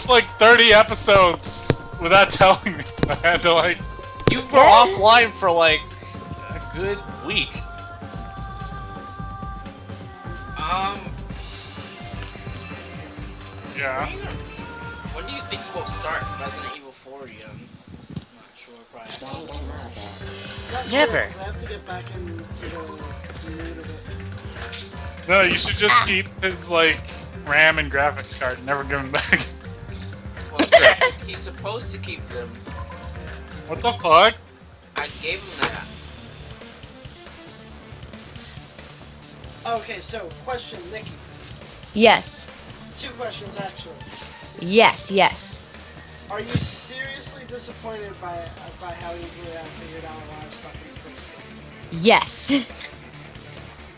watched like 30 episodes without telling me, so I had to like... You were offline for like a good week. Yeah. When do you think you will start Resident Evil 4 again? I'm not sure, probably. Never. I have to get back into the mood of it. No, you should just keep his like RAM and graphics card and never give him back. Well, he's supposed to keep them. What the fuck? I gave him that. Okay, so question, Nikki. Yes. 2 questions actually. Yes. Are you seriously disappointed by how easily I figured out a lot of stuff in the first game? Yes.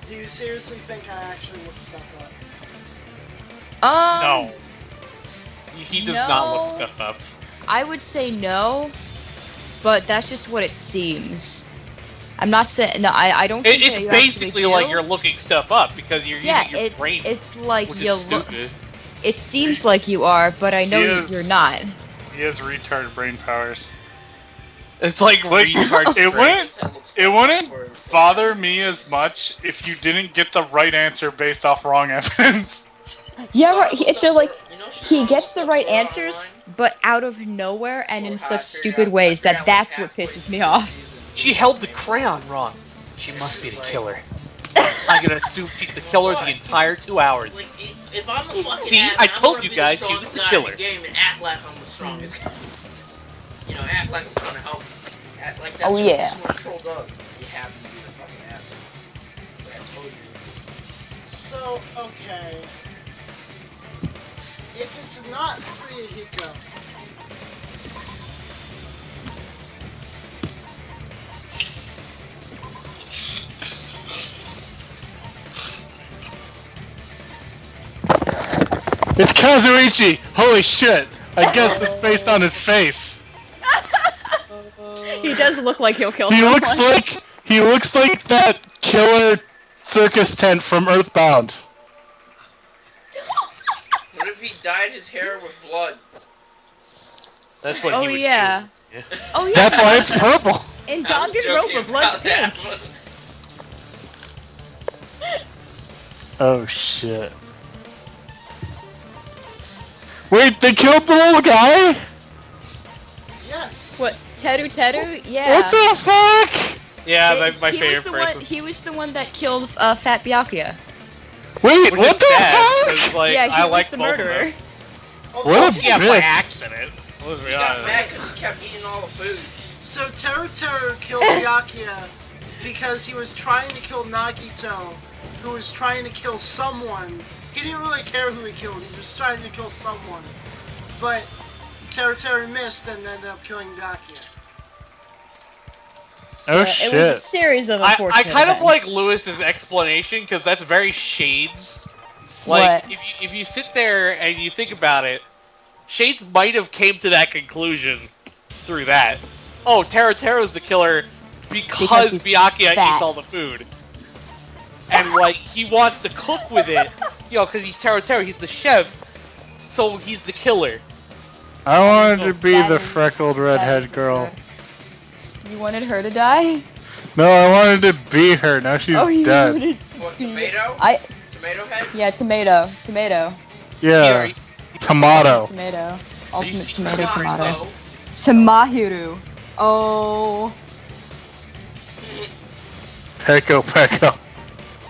Do you seriously think I actually looked stuff up? No. He does not look no. stuff up. I would say no, but that's just what it seems. I'm not saying no. I don't think that It's you basically actually like do. you're looking stuff up because you're using your brain, it's like which you is look. stupid. It seems like you are, but I know He is- you're not. He has retarded brain powers. It's like retard strength. It wouldn't bother me as much if you didn't get the right answer based off wrong evidence. Yeah, right. So like You know, he gets the right answers, but out of nowhere and in such stupid ways that's what pisses me off. She held the crayon wrong. She must be the killer. I'm gonna assume she's the killer the entire 2 hours. Like, if I'm the fucking See, admin, I I'm told gonna you be guys the she was strongest the guy killer. in the game and act like I'm the strongest guy. You know, act like I'm trying to help. Act like that's Oh, yeah. what a troll does. You have to be the fucking admin. But I told you. So, okay. If it's not Frihiko, It's Kazuichi! Holy shit! I guess it's based on his face. He does look like he'll kill He someone. looks like that killer circus tent from Earthbound. What if he dyed his hair with blood? That's what Oh he would yeah. do. Yeah. Oh yeah. That's why it's purple. In I was joking Danganronpa, blood's about that, pink. but- Oh shit. Wait, they killed the little guy? yes. What? Teru? Yeah. What the fuck? Yeah, They- my he was favorite the person. One, he was the one that killed Fat Byakuya. Wait, Which what is the sad, fuck? 'cause, like, Yeah, he I was like the both of murderer. them. What a Yeah, by bitch. accident. Let's be He got honest. mad because he kept eating all the food. So Teru killed Byakuya because he was trying to kill Nagito, who was trying to kill someone. He didn't really care who he killed, he was trying to kill someone. But Teru missed and ended up killing Byakuya. So Oh, it was a shit. series of I unfortunate kind of like events. Lewis's explanation because that's very Shades. Like What? if you sit there and you think about it, Shades might have came to that conclusion through that. Oh, Teru's the killer because he's Byakuya fat. eats all the food, and like he wants to cook with it, you know, because he's Teru, he's the chef, so he's the killer. I wanted to be That the is- freckled that redhead is girl. good. You wanted her to die? No, I wanted to be her. Now she's you dead. wanted- What, tomato? I Tomato head? yeah, tomato. Yeah, Here, tomato. Tomato. you Ultimate see tomato. Tamahiru. Oh. Pecco. Pecco,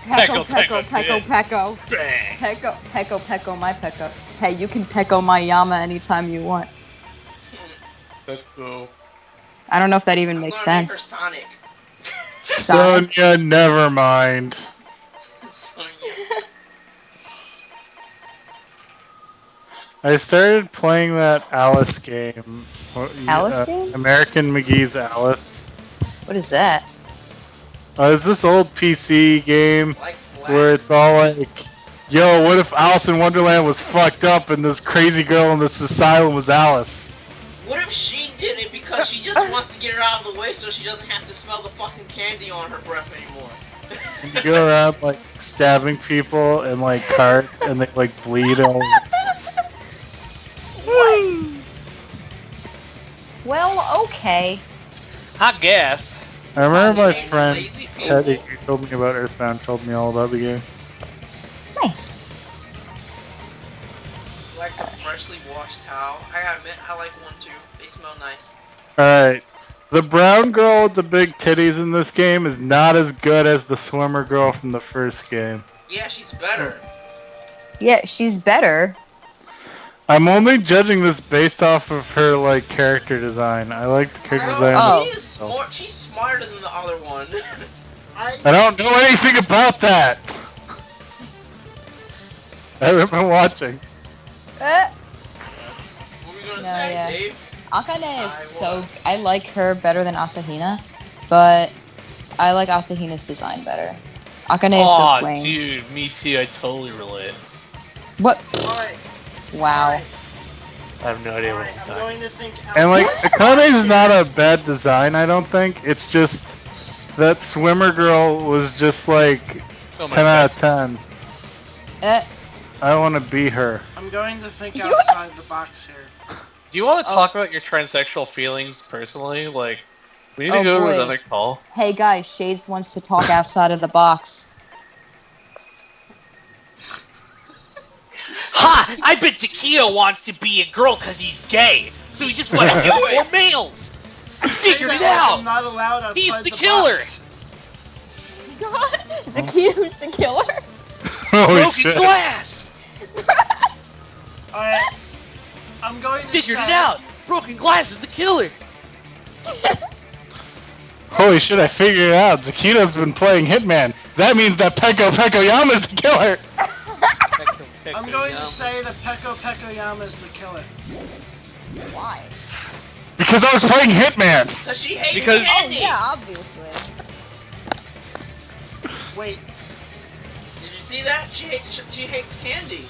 Pecco, Pecco, Pecco, Pecco. bang. Pecco, my Pecco. Hey, you can Pecco my Yama anytime you want. That's cool. I don't know if that even makes I'm gonna make her sense. Sonic. Sonic. Sonya, never mind. Sonya. I started playing that Alice game. Alice game? American McGee's Alice. What is that? It's this old PC game Likes black. where it's all like, yo, what if Alice in Wonderland was fucked up and this crazy girl in this asylum was Alice? What if she did it because she just wants to get her out of the way so she doesn't have to smell the fucking candy on her breath anymore? And you go around like stabbing people and like cart and they like bleed all. What? Well, okay. Hot gas. I remember my Teenage friend lazy people. Teddy, who told me about Earthbound, told me all about the game. Nice. Like some freshly washed towel. I gotta admit, I like one too. They smell nice. Alright. The brown girl with the big titties in this game is not as good as the swimmer girl from the first game. Yeah, she's better. Yeah, she's better. I'm only judging this based off of her like character design. I like the character design. Oh. She is smart. She's smarter than the other one. I don't know anything about that. I haven't been watching. What were you gonna No, say, yeah. Dave? Akane is so... I like her better than Asahina, but I like Asahina's design better. Akane is so Aw, plain. dude, me too. I totally relate. What? Alright, Wow. I have no idea what alright, I'm I'm talking. going to think And like, outside Akane's the not box a bad design, I don't think. It's just that swimmer girl was just like So much 10 out of sense. 10. I want to be her. here. I'm going to think You- outside the box here. Do you want to Oh. talk about your transsexual feelings personally? Like, we need to Oh, go to boy. another call. Hey guys, Shades wants to talk outside of the box. Ha! I bet Taquito wants to be a girl because he's gay, so he just wants to kill more males. I Say figured that it like out. I'm not allowed outside He's the the killer. box. God, Zakito's the killer? Holy Broken shit. glass. Alright, I'm going to Figured say... it out. Broken glass is the killer. Holy shit, I figured it out. Zakito's been playing Hitman. That means that Peko Pekoyama's the killer. I'm going to say that Peko Pekoyama is the killer. Why? Because I was playing Hitman. Cause she hates Because- Oh candy. yeah, obviously. Wait, Did you see that? She hates candy.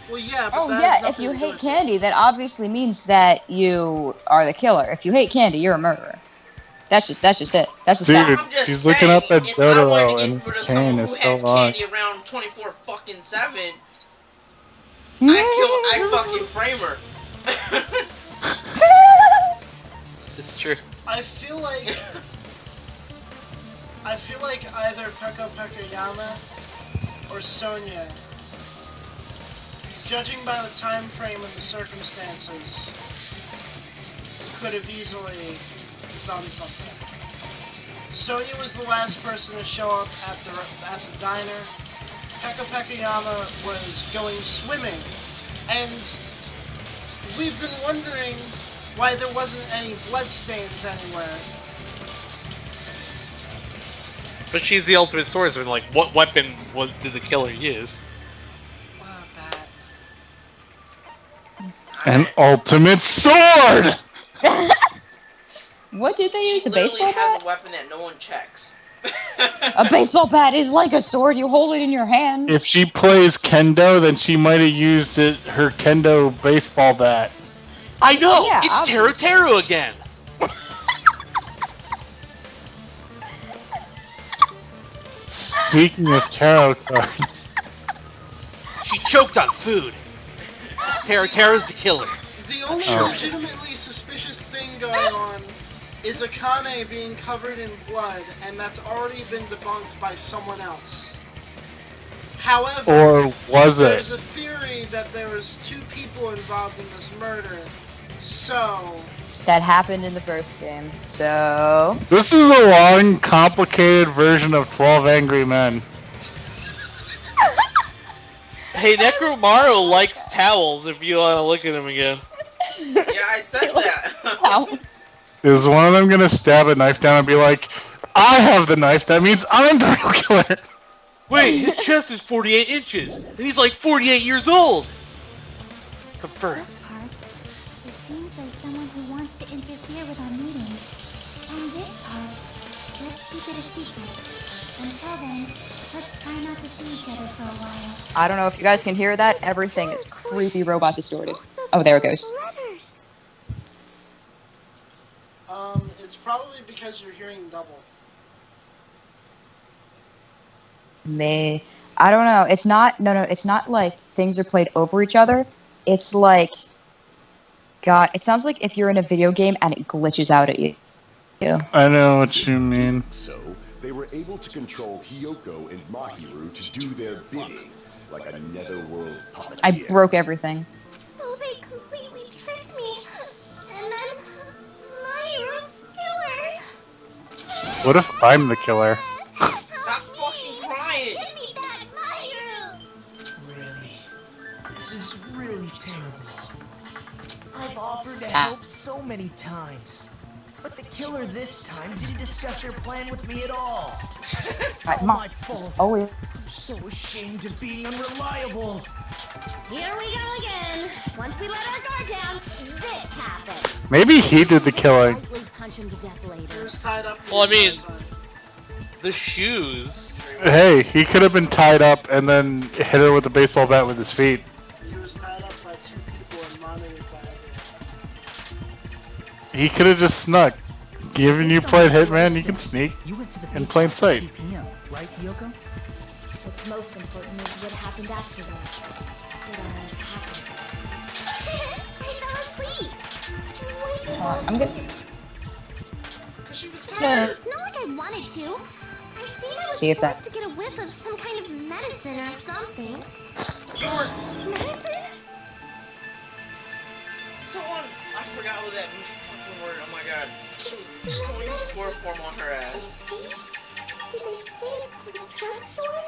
well yeah, but Oh that has yeah, if nothing you to do hate with candy, that obviously means that you are the killer. If you hate candy, you're a murderer. That's just it. That's just Dude, fact. I'm just she's looking saying, up at if I wanted Dotaro to and get rid of Kane someone is who so has long. candy around 24/7, I fucking frame her. It's true. I feel like either Peko Pekoyama or Sonya, judging by the time frame and the circumstances, could have easily done something. Sonya was the last person to show up at the diner. Peko Pekoyama was going swimming, and we've been wondering why there wasn't any bloodstains anywhere. But she's the ultimate swordsman. Like, what weapon did the killer use? Bad. An ultimate sword! What did they She use? A literally baseball has bat? a weapon that no one checks. A baseball bat is like a sword. You hold it in your hands. If she plays kendo, then she might have used her kendo baseball bat. I know. Yeah, it's obviously. Teru again. Speaking of tarot cards, She choked on food. Teru's the killer. The only Oh. legitimately suspicious thing going on is Akane being covered in blood, and that's already been debunked by someone else. However, or was there's it? a theory that there was two people involved in this murder. So, That happened in the first game. So This is a long, complicated version of 12 Angry Men. Hey, Necromaru likes towels if you want to look at him again. Yeah, I said that. Alex. Is one of them gonna stab a knife down and be like, I have the knife, that means I'm the real killer? Wait, his chest is 48 inches, and he's like 48 years old. Confirmed. This part, it seems there's someone who wants to interfere with our meeting. And this part, let's keep it a secret. Until then, let's try not to see each other for a while. I don't know if you guys can hear that. Everything is creepy robot distorted. Oh, there it goes. Letters. it's probably because you're hearing double. I don't know. It's not. No. It's not like things are played over each other. it's like, God, it sounds like if you're in a video game and it glitches out at you. I know what you mean. So, they were able to control Hiyoko and Mahiru to do their bidding, like a netherworld puppeteer. I broke everything. So they completely tricked me. And then Mahiru's killer. What if I'm the killer? Stop fucking crying! Give me back Mahiru! Really? This is really terrible. I've offered to Ah. help so many times. But the killer this time didn't discuss their plan with me at all. It's all my fault. Always. I'm so ashamed of being unreliable. Here we go again. Once we let our guard down, this happens. Maybe he did the killing. Lightly punch him to death He later. was tied up. the Well, I mean- entire time. The shoes. Hey, he could have been tied up and then hit her with a baseball bat with his feet. He was tied up by 2 people and monitored by others. He could have just snuck. Given you played Hitman, you can sneak. You went to the In beach plain after sight. 2 p.m., right, Hiyoko? What's most important is what happened after that. What happened? I fell asleep. Way too I'm good. Cause she was No. tired. It's not like I wanted to. I think I was See if that- supposed to get a whiff of some kind of medicine or something. You were Medicine? someone. I forgot what that fucking word. Oh my god. Someone used chloroform on her ass. Did they get it from the drugstore?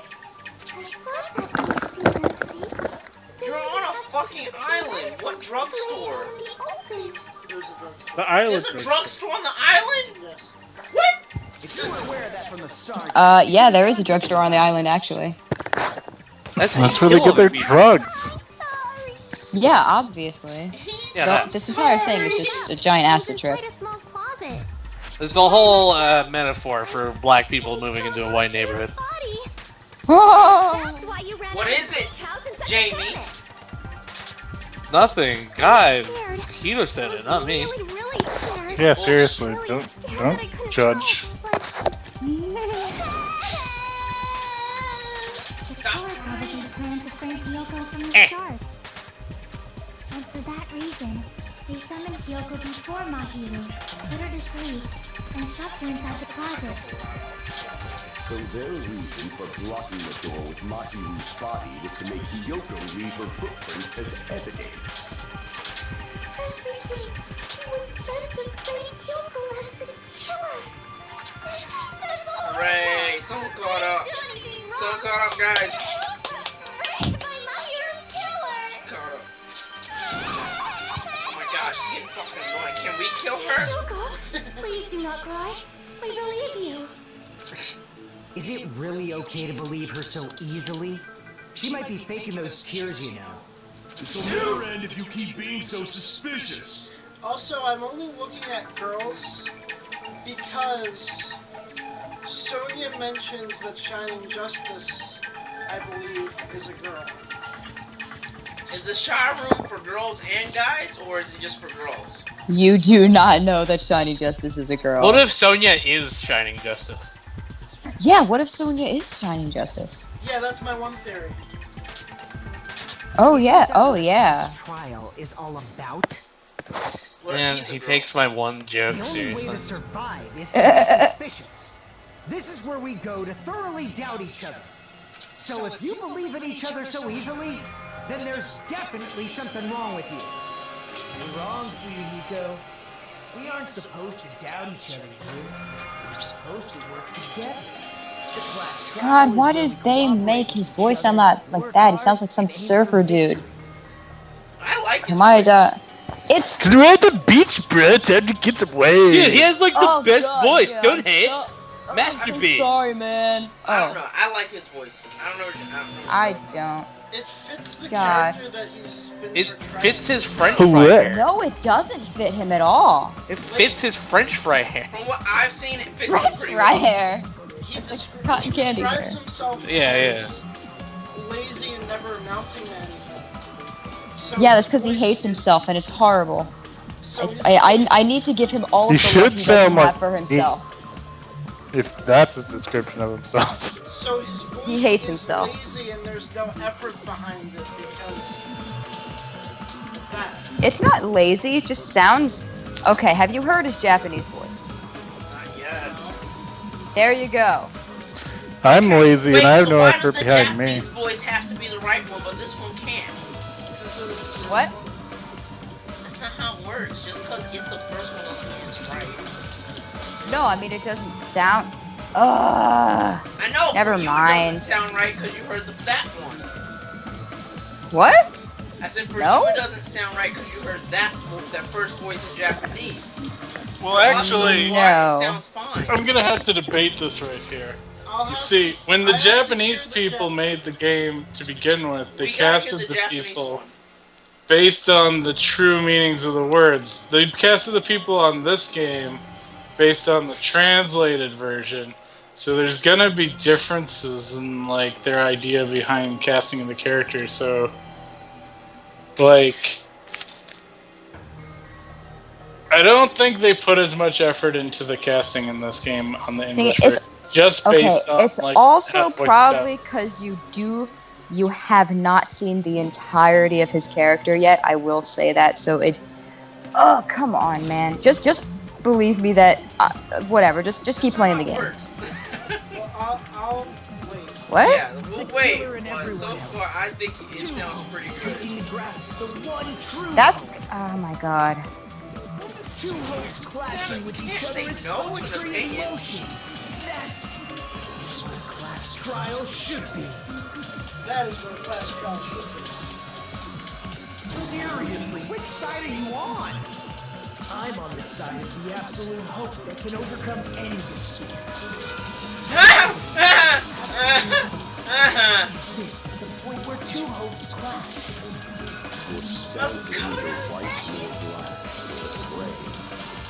I thought that was safe. You're on a fucking island. What drugstore? There's a drugstore. The island. There's a drugstore on the island? Yes. What? If you were aware of that from the start, Yeah, there is a drugstore on the island, actually. That's That's where they get their drugs. I'm sorry. Yeah, obviously. Yeah, No, that- this entire thing is just a giant acid trip. Inside a small closet. it's a whole metaphor for black people moving into a white neighborhood. Body. Oh! That's why you ran What out of is it, the house in such a Jamie? panic. Nothing. God, Hito said it, not me. Really, really scared. Yeah, seriously, Really don't scared that I couldn't judge. help, but- The Stop killer probably planned to frame Hiyoko from the Eh. start. And for that reason, they summoned Hiyoko before Mahiru, put her to sleep, and shoved her inside the closet. So their reason for blocking the door with Mahiru's body was to make Hiyoko leave her footprints as evidence. Everything was set to frame Hiyoko as the killer. That's all. Hooray! Someone caught up. Someone caught up, guys. Framed by Mahiru's killer. Caught up. Oh my gosh, she's getting fucking annoying. Can we kill her? Hiyoko, please do not cry. We believe you. is it really okay to believe her so easily? She might be faking those tears, you know. This'll never end if you keep being so suspicious. Also, I'm only looking at girls because Sonya mentions that Shining Justice, I believe, is a girl. Is the shower room for girls and guys, or is it just for girls? You do not know that Shiny Justice is a girl. What if Sonya is Shining Justice? Yeah, what if Sonya is Shining Justice? Yeah, that's my one theory. Oh yeah, Is that oh what yeah. This trial is all about. What if Man, he's a he girl? takes my one The joke only way seriously. to survive is to be suspicious. This is where we go to thoroughly doubt each other. So if you believe in each other so easily, then there's definitely something wrong with you. You're wrong, Fuyuhiko. We aren't supposed to doubt each other here. We're supposed to work together. The class trial God, is why where did we they cooperate make his with voice each sound other, like work that? He hard, sounds like some and aim for surfer dude. victory. I like his Come on, voice. it's Cause we're at the beach, bro. Time to get some waves. Dude, he has like the Oh, best God, voice. yeah, Don't I'm hate. so- Masturbate. Sorry, man. I don't Oh, know. I like his voice. I don't know. I don't. It fits the God. character that he's been It portraying. fits his French Who fry would? hair. No, it doesn't fit him at all. It fits his French fry hair. From what I've seen, it fits him French pretty fry well. hair. He, It's like descri- cotton he candy describes hair. himself Yeah, as lazy and never amounting to anything. So Yeah, his that's because he voice hates is- himself, and it's horrible. So It's his I voice- need to give him all He of the love should he doesn't sound like- have for himself. If that's his description of himself. So his voice He hates is himself. lazy and there's no effort behind it because that. It's not lazy. It just sounds. Okay. Have you heard his Japanese voice? Not yet. There you go. I'm lazy Wait, and I have so no why effort does the behind me. Japanese voice have to be the right one, but this one can't? What? That's not how it works. Just because it's the first one doesn't mean it's right. No, I mean it doesn't sound. Ugh. I know. Never for you mind. It doesn't sound right because you heard that one. What? I said for No? you it doesn't sound right because you heard that first voice in Japanese. Well, actually, No. It sounds fine. I'm gonna have to debate this right here. I'll You have see, when the I have to Japanese hear the people made the game to begin with, they We gotta hear casted the the Japanese people one. based on the true meanings of the words. They casted the people on this game based on the translated version. So there's gonna be differences in like their idea behind casting of the characters. So, like, I don't think they put as much effort into the casting in this game on the English it's- version, just Okay. based on It's like also that voice probably because you have not seen the entirety of his character yet. I will say that. So it. Oh come on, man. Just believe me that. Whatever. Just keep playing the That's game. how it works. Well, I'll wait. What? Yeah, we'll The wait. killer and But so everyone far, else. I think it sounds pretty good. Attempting to grasp the one true. That's. Oh my god. Two hopes clashing with You each can't other say is no to an poetry in opinion. motion. That's what a class trial should be. That is what a flash trial should be. Seriously, which side are you on? I'm on the side of the absolute hope that can overcome any despair. Exists at the point where two hopes clash. Your stance is neither white nor black nor gray,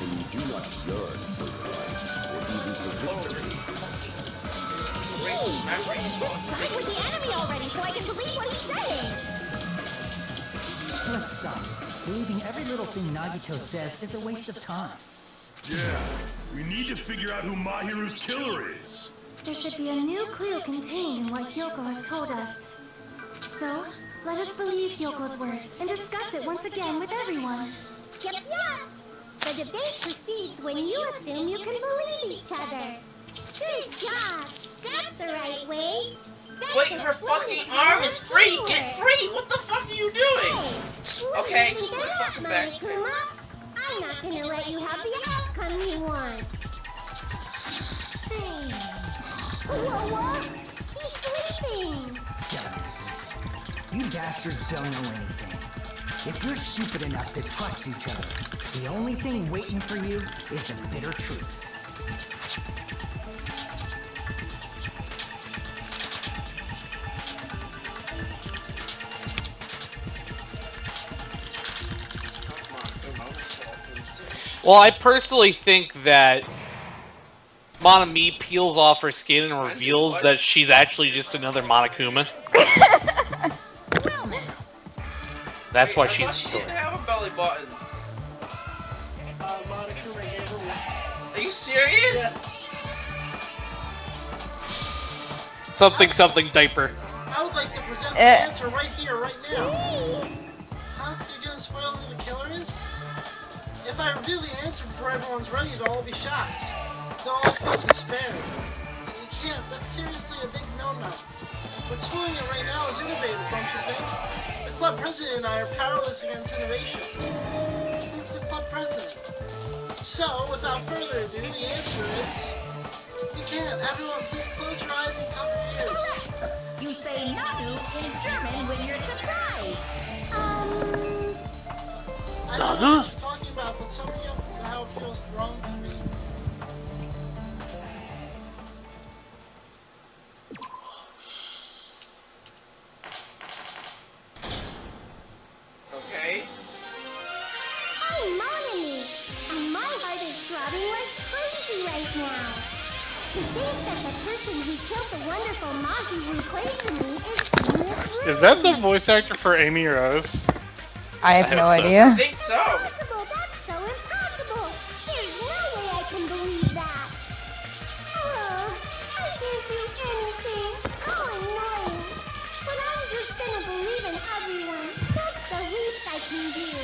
and you do not yearn for your life or even for victory. Just side with the enemy already so I can believe what he's saying. Let's stop. Believing every little thing Nagito says is a waste of time. Yeah, we need to figure out who Mahiru's killer is. There should be a new clue contained in what Hyoko has told us. So, let us believe Hyoko's words and discuss it once again with everyone. Yep, yep. The debate proceeds when you assume you can believe each other. Good job. That's the right way. That's Wait, the her sweetest fucking kind arm of is free! teamwork. Get free! What the fuck are you doing? Hey, you Okay, wouldn't just leave put it that fucking up, back. Monokuma. I'm not gonna let you have the outcome you want. Hey. Whoa, he's sleeping. Dumbasses. You bastards don't know anything. If you're stupid enough to trust each other, the only thing waiting for you is the bitter truth. Well, I personally think that Monami peels off her skin and reveals that she's actually just another Monokuma. That's why Wait, I she's thought she didn't have a belly button. Monokuma gave her one. Are you serious? something diaper. I would like to present the answer right here, right now. Huh? You're gonna spoil who the killer is? If I reveal the answer before everyone's ready, they'll all be shocked. They'll all feel despair. You can't. That's seriously a big no-no. What's spoiling it right now is innovative, don't you think? The club president and I are powerless against innovation. Who's the club president? So, without further ado, the answer is... You can't. Everyone, please close your eyes and cover your ears. You say Nanu in German when you're surprised. I don't know what you're talking about, but some of you how it feels wrong to me. Okay. Hi, Monami. And my heart is throbbing like crazy right now. To think that the person who killed the wonderful Mahiru plays for me is in this room. Is that the voice actor for Amy Rose? I have no hope so. idea. I think so. Impossible! That's so impossible! There's no way I can believe that! Oh, I can't do anything! How annoying! But I'm just gonna believe in everyone! That's the least I can do!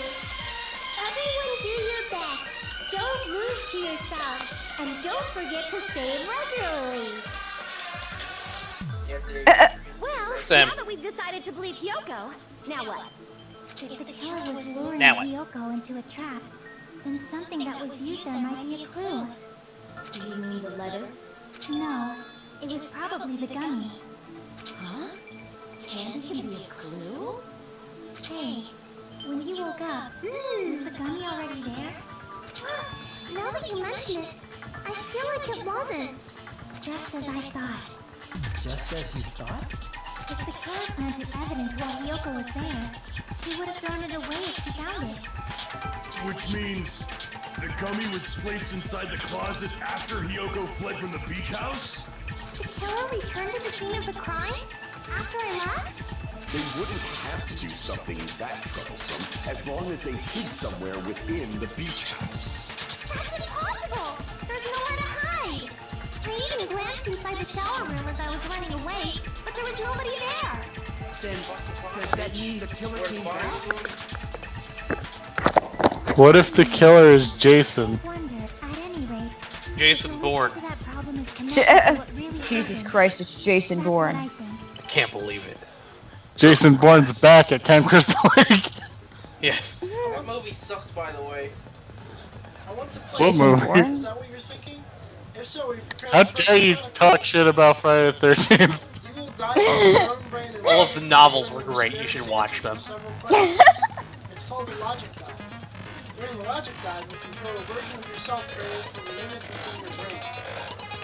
this to yourselves. And don't forget to save regularly. Well, Sam. now that we've decided to believe Hyoko, now what? If the killer was luring Now what? Hyoko into a trap, then something that was used there might be a clue. Do you mean the letter? No, it was probably the gummy. Huh? Candy can be a clue? Hey, when you woke up, was the gummy already there? Now that you mention it, I feel like it wasn't. Just as I thought. Just as you thought? If the killer planted evidence while Hyoko was there, he would have thrown it away if he found it. Which means the gummy was placed inside the closet after Hyoko fled from the beach house? The killer returned to the scene of the crime? After I left? They wouldn't have to do something that troublesome as long as they hid somewhere within the beach house. That's impossible! There's nowhere to hide! I even glanced inside the shower room as I was running away, but there was nobody there! Then, does that mean the killer came back? What if the killer is Jason? Wondered, at any rate, Jason Bourne. to that problem is connected to what really Jesus happened. Christ, it's Jason That's what I Bourne. think. I can't believe it. Jason Bourne's back at Camp Crystal Lake. Yes. That movie sucked, by the way. I want to play. What Jason movie? Bourne? Is that what you're thinking? If so, we've prepared How the dare you talk shit about Friday the 13th? You will die in your own brain and All of the novels were several great. You should watch them. several questions. It's called the logic dive. During the logic dive, you control a version of yourself created from the image within your brain.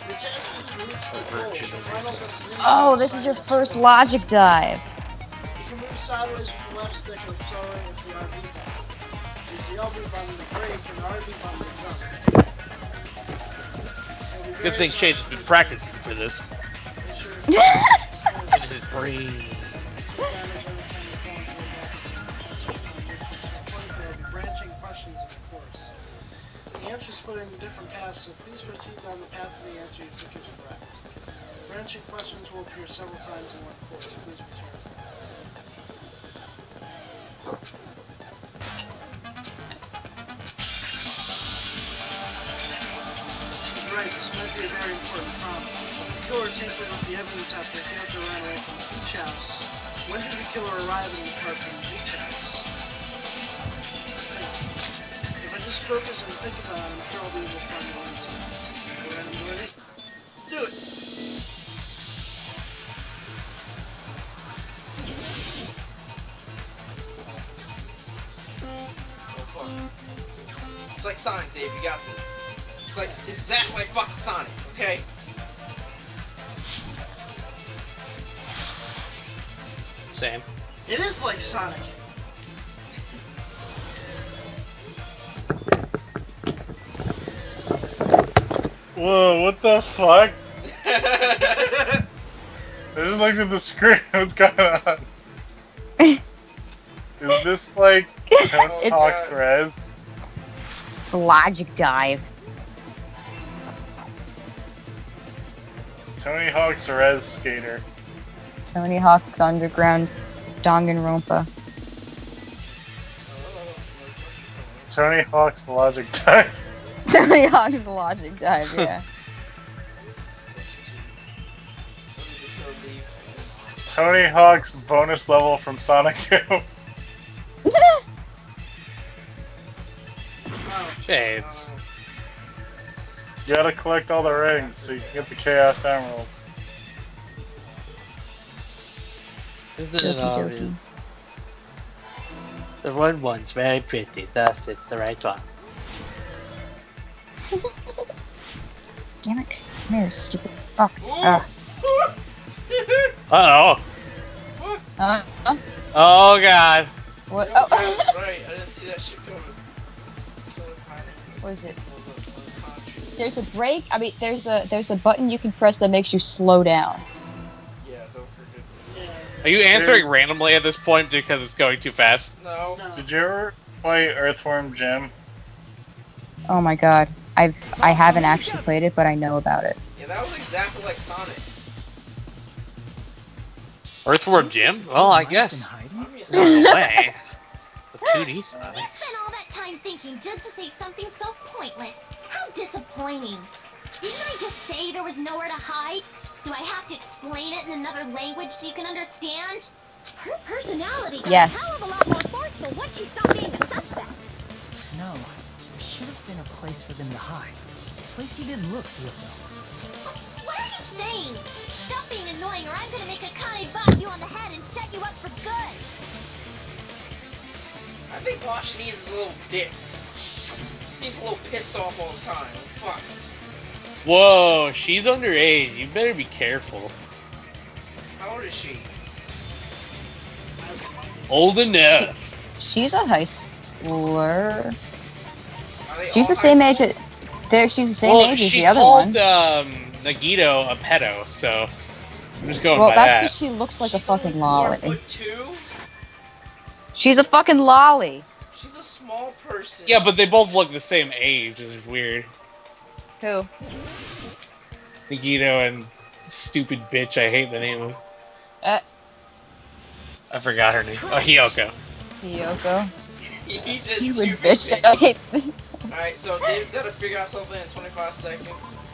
The task is to reach the goal, the final destination. Oh, this is your first logic dive. You can move sideways with the left stick and accelerate with the RB button. Use the LB button to brake and the RB button to jump. It'll be Good very thing Shades has been practicing for this. Make sure it's In his brain. damage everything you fall into the There will be branching questions in the course. The answers split into different paths, so please proceed down the path of the answer you think is correct. Branching questions will appear several times in one course. Please be careful. Right, this might be a very important problem. The killer tampered with the evidence after Hyoko ran away from the beach house. When did the killer arrive in the car from the beach house? If I just focus and think about it, I'm sure I'll be able to find the answer. Go ahead and do it. Do it! It's like Sonic, Dave. You got this. It's like exactly like fucking Sonic. Okay. Same. It is like Sonic. Whoa, what the fuck? I just looked at the screen. What's going on? Is this like Tony Hawk's Res? It's a logic dive. Tony Hawk's Res Skater. Tony Hawk's Underground Danganronpa. Tony Hawk's Logic Dive. Tony Hawk's logic dive, yeah. Tony Hawk's bonus level from Sonic 2. Shades. You gotta collect all the rings so you can get the Chaos Emerald. Isn't it Doki obvious? doki. The one one's very pretty, thus it's the right one. Damn it. Come here, stupid fuck. Ugh. Uh-oh. Oh god. What? Oh. Right, I didn't see that shit coming. What is it? There's a brake. I mean, there's a button you can press that makes you slow down. Yeah, don't forget. Are you answering randomly at this point because it's going too fast? No. Did you ever play Earthworm Jim? Oh my god. I haven't actually played it, but I know about it. Yeah, that was exactly like Sonic. Earthworm Jim? Well, I guess. Obviously. No way. The 2D Sonic. You spent all that time thinking just to say something so pointless. How disappointing. Didn't I just say there was nowhere to hide? Do I have to explain it in another language so you can understand? Her personality got Yes. a hell of a lot more forceful once she stopped being a suspect. No, there should have been a place for them to hide. A place you didn't look, Yoko. What are you saying? Stop being annoying or I'm gonna make a Kai bop you on the head and shut you up for good. I think all she needs is a little dip. She seems a little pissed off all the time. Fuck. Whoa, she's underage. You better be careful. How old is she? Old enough. She's a high schooler. Are they She's all the same high age. school? She's the same Well, age as she the other called ones. Nagito a pedo, so I'm just going Well, by that's that. because she looks like a She's only fucking lolly. 4'2". She's a fucking lolly. She's a small person. Yeah, but they both look the same age. This is weird. Who? Nagito and stupid bitch. I hate the name of. I forgot her name. Oh, Hiyoko. Hiyoko. He's just Stupid stupid. bitch. I hate. Alright, so Dave's gotta figure out something in 25 seconds.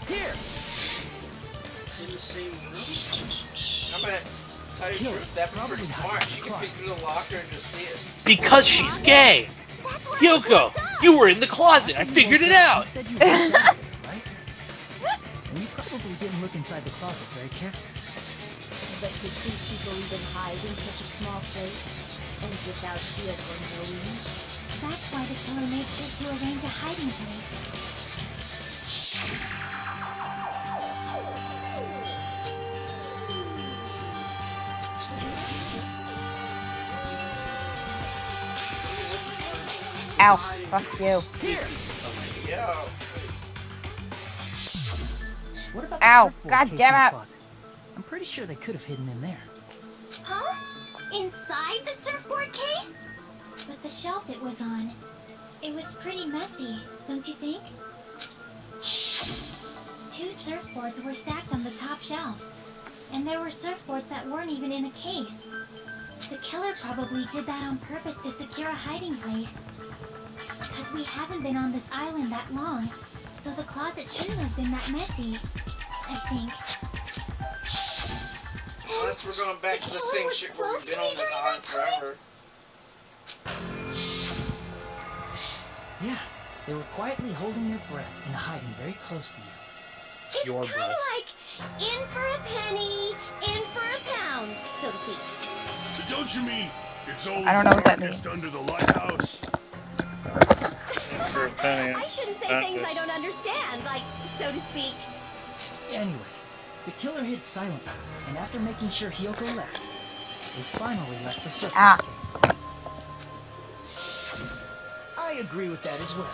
Here. In the same room. I'm gonna tell you the truth, that'd be pretty smart. She can peek through the locker and just see it. Because she's gay. Hiyoko, you were in the closet. I figured it You out. said you were right? And you probably didn't look inside the closet very carefully. But could two people even hide in such a small place? And without Hiyoko knowing? That's why the killer made sure to arrange a hiding place. Ow. Fuck you. Yo. What about the Ow, surfboard God case damn in the it. closet? I'm pretty sure they could have hidden in there. Huh? Inside the surfboard case? But the shelf it was on, it was pretty messy, don't you think? Two surfboards were stacked on the top shelf, and there were surfboards that weren't even in a case. The killer probably did that on purpose to secure a hiding place. Because we haven't been on this island that long, so the closet shouldn't have been that messy, I think. Unless we're going back to the same shit where we've been on this island forever. Yeah, they were quietly holding their breath and hiding very close to you. It's Your kind breath. of like in for a penny, in for a pound, so to speak. Don't you mean it's always I don't know what that darkest means. under the lighthouse? For a penny. I shouldn't say Not things I this. don't understand, like, so to speak. Anyway, the killer hid silently, and after making sure Hiyoko left, they finally left the surfboard Ah. case. I agree with that as well.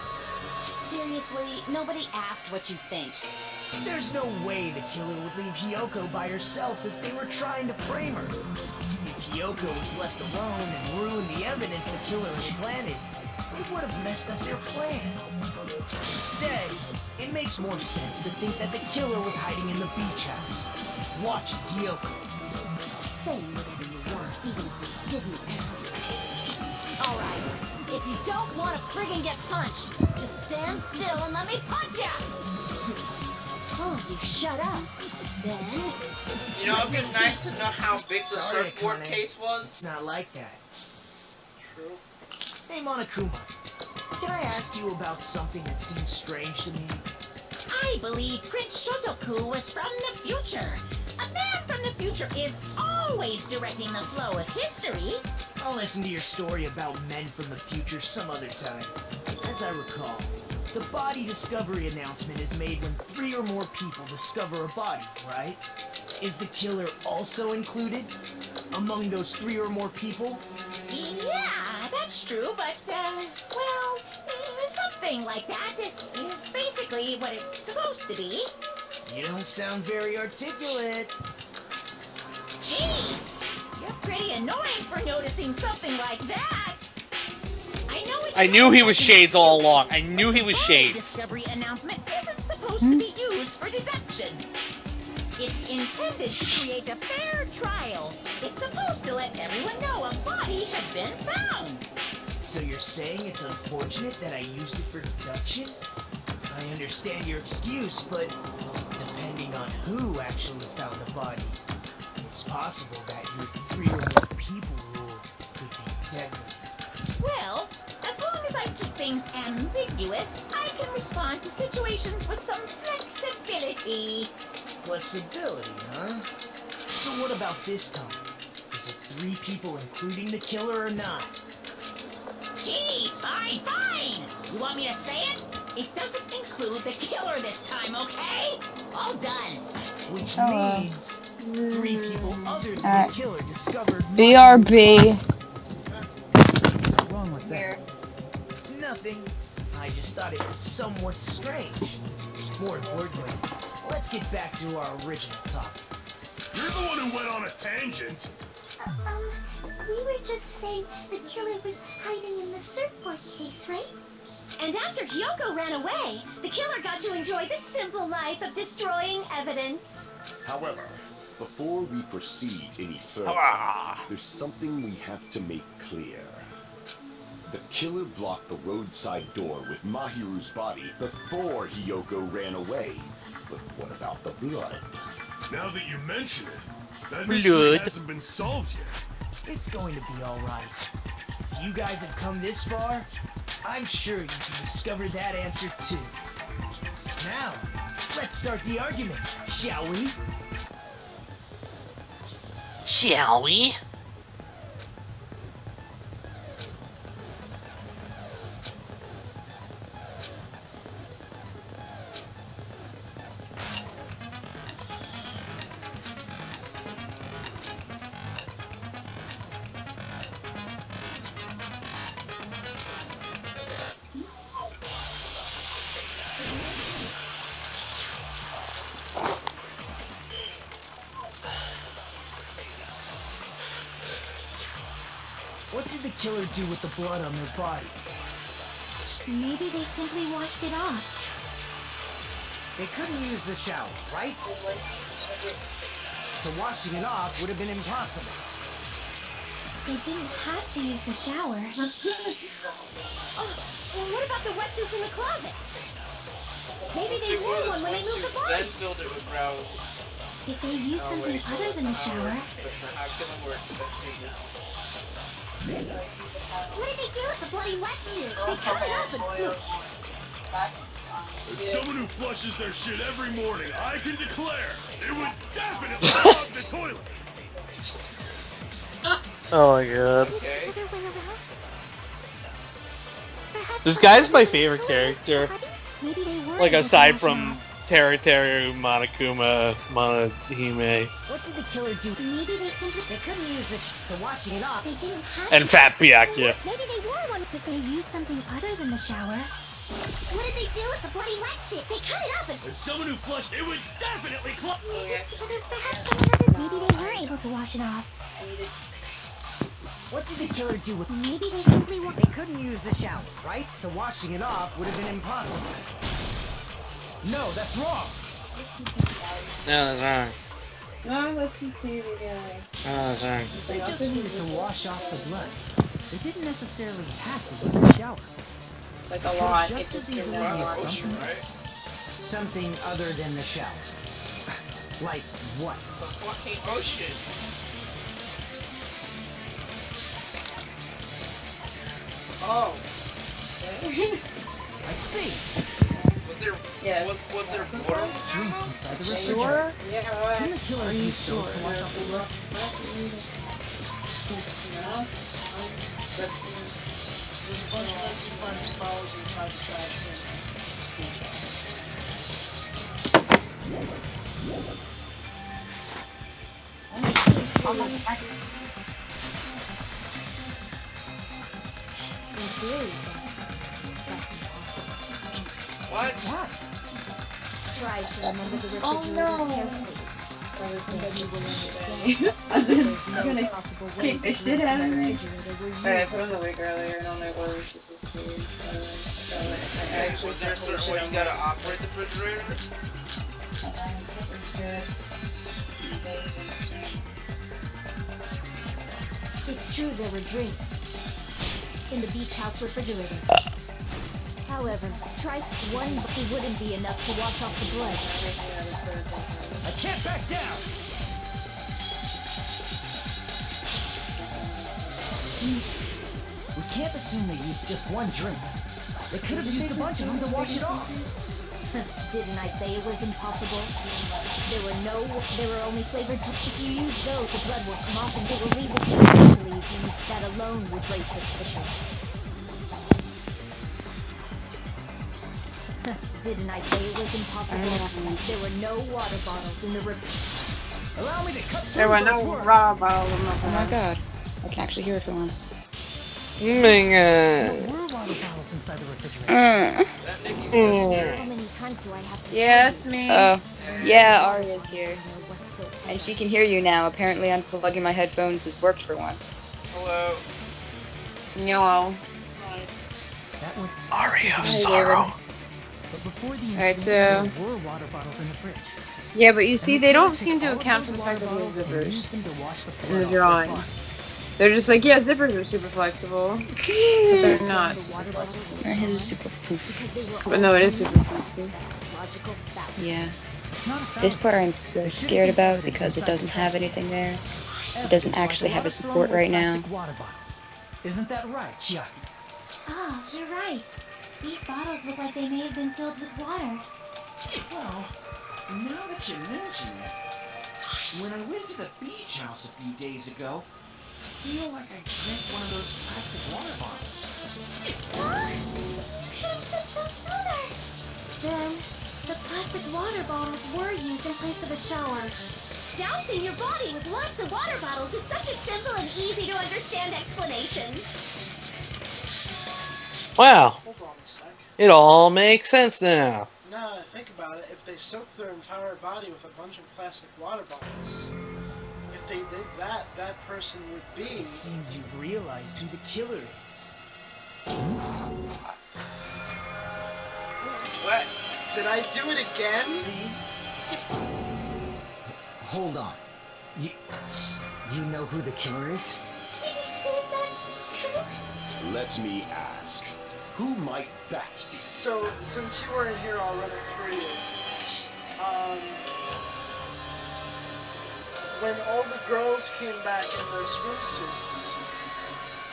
Seriously, nobody asked what you think. There's no way the killer would leave Hiyoko by herself if they were trying to frame her. If Hiyoko was left alone and ruined the evidence the killer had planted, it would have messed up their plan. Instead, it makes more sense to think that the killer was hiding in the beach house, watching Hiyoko. Say whatever you want, even if you didn't ask. Alright, if you don't want to friggin' get punched, just stand still and let me punch ya! Oh, you shut up. Then... You know, it'd be nice to know how big the Sorry, surfboard Akane. case It's was. not like that. True. Hey, Monokuma, can I ask you about something that seems strange to me? I believe Prince Shotoku was from the future. A man from the future is always directing the flow of history. I'll listen to your story about men from the future some other time. As I recall, the body discovery announcement is made when 3 or more people discover a body, right? Is the killer also included among those 3 or more people? Yeah, that's true, but, well, something like that. It's basically what it's supposed to be. You don't sound very articulate. Jeez, you're pretty annoying for noticing something like that. I know it's I knew he was an Shades all excuse, along. I knew he was but the Shades. discovery announcement isn't supposed to be used for deduction. It's intended to create a fair trial. It's supposed to let everyone know a body has been found. So you're saying it's unfortunate that I used it for deduction? I understand your excuse, but depending on who actually found the body, it's possible that your 3 or more people rule could be deadly. Well, as long as I keep things ambiguous, I can respond to situations with some flexibility. Flexibility, huh? So what about this time? Is it 3 people including the killer or not? Jeez, fine. You want me to say it? It doesn't include the killer this time, okay? All done. Which Oh. means 3 people other than Alright. the killer discovered... BRB. What's wrong with that? Nothing. I just thought it was somewhat strange. More importantly, let's get back to our original topic. You're the one who went on a tangent. We were just saying the killer was hiding in the surfboard case, right? And after Hyoko ran away, the killer got to enjoy the simple life of destroying evidence. However, before we proceed any further, there's something we have to make clear. The killer blocked the roadside door with Mahiru's body before Hyoko ran away. But what about the blood? Now that you mention it, that Blood. mystery hasn't been solved yet. It's going to be alright. If you guys have come this far, I'm sure you can discover that answer too. Now, let's start the argument, shall we? Shall we? What did the killer do with the blood on their body? Maybe they simply washed it off. They couldn't use the shower, right? So washing it off would have been impossible. They didn't have to use the shower. Oh, well, what about the wetsuits in the closet? Maybe they wore one when they moved the body. Then filled it with brown. If they used something other than the shower, That's not how killing works. That's me now. What did they do with the bloody wetsuit? they cut it up and As someone who flushes their shit every morning, I can declare it would definitely clog the toilet. Oh my god. Okay. other way around. Perhaps This guy's my favorite character. maybe they were Like able to aside wash from it off. Monokuma, Monahime, What did the killer do? Maybe they simply They couldn't use the so washing it off. they didn't have and to. Fat Byakuya. Maybe they wore one. If they used something other than the shower, What did they do with the bloody wetsuit? they cut it up and As someone who flushed, it would definitely clog. perhaps someone other. Maybe they were able to wash it off. What did the killer do with? Maybe they simply wore. They couldn't use the shower, right? So washing it off would have been impossible. No, that's wrong. No, that's wrong. No, let's see what we're doing. No, that's wrong. They just needed to wash off the blood. They didn't necessarily have to use the shower. Like a lot. Just It just as easily turned out a use lot. something else. Something other than the shower. Like what? The fucking ocean. Oh. I see. Was there Yes. was there water? Drinks inside the refrigerator. Sure? Yeah, what? Didn't the killer Are you use sure? those to wash off the blood? No? That's There's a bunch of empty plastic bottles inside the trash can. on the back. In theory, that's impossible. What? Try to remember the refrigerator Oh, no. carefully. I was Then thinking you will I understand was there's gonna no possible way kick the the shit out of me. refrigerator were Alright, I used. put on the wig earlier and all my orders just disappeared. So I actually Was there a put the certain shit way on you gotta my- operate the refrigerator? It's true there were drinks in the beach house refrigerator. However, try one bottle wouldn't be enough to wash off the blood. I can't back down! We can't assume they used just one drink. They could have used a bunch of them to wash it off. Didn't I say it was impossible? There were only flavored drinks. If you use those, the blood will come off and they will leave it easily if used. That alone would raise suspicion. Didn't I say it was impossible? There were no water bottles in the refrigerator. Allow me to cut There were no raw bottles in the Oh my god. I can actually hear it for once. There were water bottles inside the refrigerator. How many times do I have to Yeah, it's me. Oh. Yeah, Arya's here. And she can hear you now. Apparently unplugging my headphones has worked for once. Hello. No. That was Aria of Hey, Sorrow. But before the Alright, incident, so- there were water bottles in the fridge. Yeah, but you see, And they the don't killer seem took to all account of for the those fact that water he has bottles and zippers used them to wash the in blood the off drawing. blood. They're just like, yeah, zippers are super flexible. But they're not. His is super poof. But no, it is super flexible. Yeah. It's not a This fallacy. part I'm scared about because it doesn't have anything there. It doesn't actually have a support right now. Plastic water bottles. Isn't that right, Chiaki? Oh, you're right. These bottles look like they may have been filled with water. Well, now that you mention it, when I went to the beach house a few days ago, I feel like I drank one of those plastic water bottles. You should have said so sooner. Then, the plastic water bottles were used in place of a shower. Dousing your body with lots of water bottles is such a simple and easy to understand explanation. Hold Wow, on a sec. it all makes sense now. Now that I think about it, if they soaked their entire body with a bunch of plastic water bottles, if they did that, that person would be... It seems you've realized who the killer is. What? Did I do it again? Hold on. You know who the killer is? Is that true? Let me ask. Who might that be? So, since you weren't here, I'll run it through you. When all the girls came back in their swimsuits,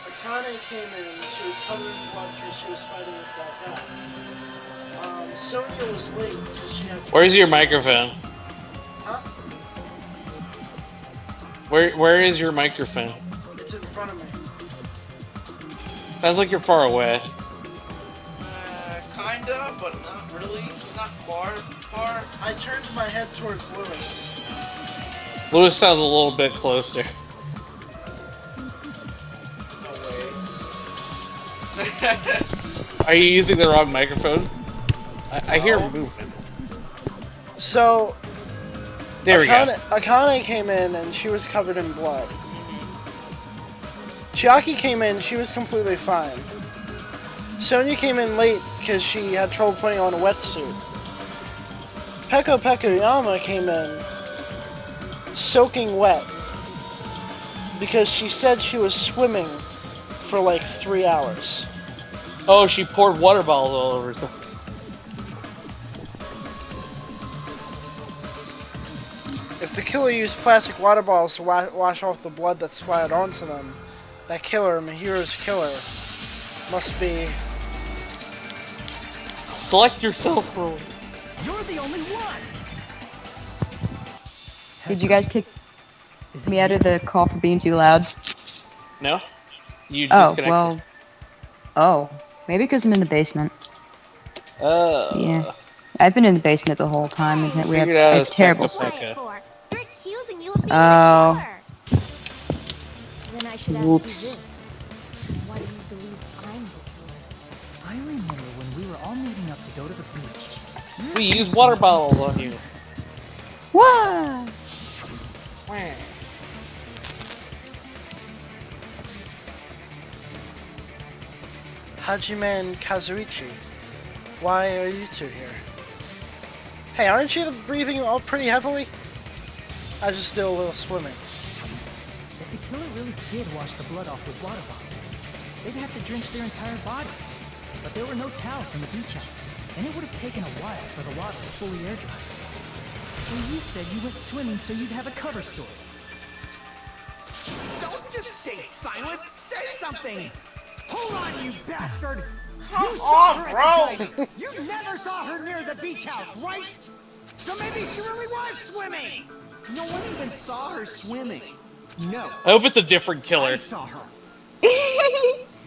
Akane came in, she was covered in blood because she was fighting with that guy. Sonia was late because she had... Where's your microphone? Huh? Where is your microphone? It's in front of me. Sounds like you're far away. Kinda, but not really. He's not far. I turned my head towards Lewis. Lewis sounds a little bit closer. No way. Are you using the wrong microphone? I hear movement. So, There we go. Akane came in and she was covered in blood. Chiaki came in, she was completely fine. Sonia came in late because she had trouble putting on a wetsuit. Peko Yama came in soaking wet because she said she was swimming for like 3 hours. Oh, she poured water bottles all over herself. If the killer used plastic water bottles to wash off the blood that splattered onto them, that killer, Mihiro's killer, must be... Select yourself for... You're the only one! Did you guys kick me out of the call for being too loud? No? You Oh, disconnected. well. Oh, maybe because I'm in the basement. Yeah. I've been in the basement the whole time, and we have Figured out a it's terrible Pekka. They're accusing you of being Oh. the killer. Then I should ask Whoops. you this. Why do you believe I'm the killer? I remember when we were all meeting up to go to the beach. We use water bottles on you. What? Hajime and Kazuichi, why are you two here? Hey, aren't you breathing all pretty heavily? I just did a little swimming. If the killer really did wash the blood off with water bottles, they'd have to drench their entire body. but there were no towels in the beach house, and it would have taken a while for the water to fully air dry. So you said you went swimming so you'd have a cover story. Don't just stay silent. Say something. Hold on, you bastard. Come You saw on, her at bro. the diner. You never saw her near the beach house, right? So maybe she really was swimming. No one even saw her swimming. No. I hope it's a different killer. I saw her.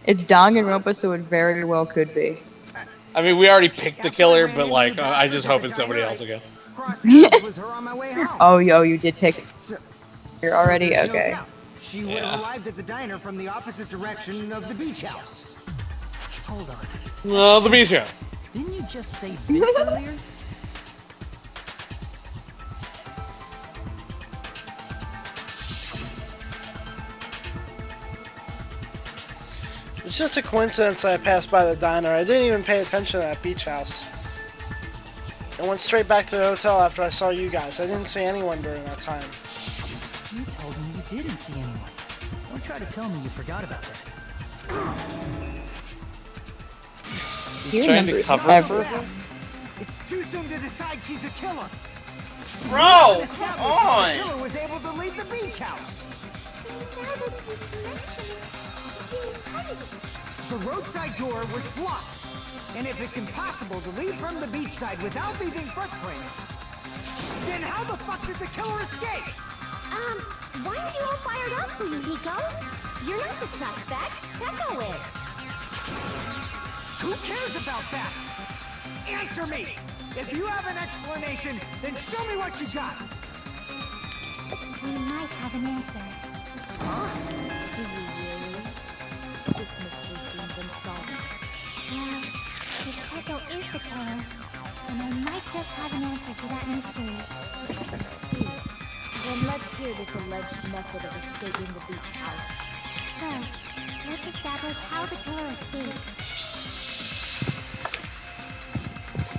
It's Danganronpa, so it very well could be. I mean, we already picked the killer, but like, I just hope it's somebody else again. Crossed paths with her on my way home. Oh, you did pick So, her already? there's no Okay. doubt. She would have arrived at the diner from the opposite direction of the beach house. Hold on. No, the beach house. Didn't you just say Vince earlier? It's just a coincidence that I passed by the diner. I didn't even pay attention to that beach house. I went straight back to the hotel after I saw you guys. I didn't see anyone during that time. You told me you didn't see anyone. Don't try to tell me you forgot about that. He Trying to remembers cover everything. It's too soon to decide she's a killer. Bro, Established come that on. The killer was able to leave the beach house. The roadside door was blocked. And if it's impossible to leave from the beachside without leaving footprints, then how the fuck did the killer escape? Why are you all fired up for you, Hiko? You're not the suspect. Peko is. Who cares about that? Answer me! If you have an explanation, then show me what you got! We might have an answer. Huh? Do you really? This mystery seems unsolved. Well, if Peko is the killer, then I might just have an answer to that mystery. I see. Then let's hear this alleged method of escaping the beach house. First, let's establish how the killer escaped.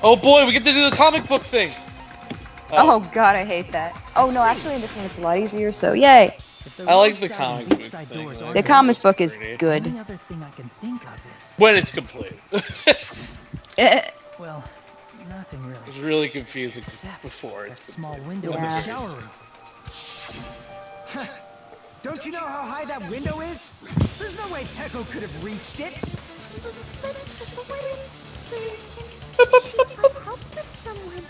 Oh boy, we get to do the comic book thing. Oh god, I hate that. Oh no, actually in this one it's a lot easier, so yay. I like the comic book thing. The comic book is The good. only other thing I can think of is, When it's complete. well, nothing really. It's really confusing Except before that it's small window in Yeah. the shower room. Don't you know how high that window is? There's no way Peko could have reached it. But what if, for instance, she got help from someone?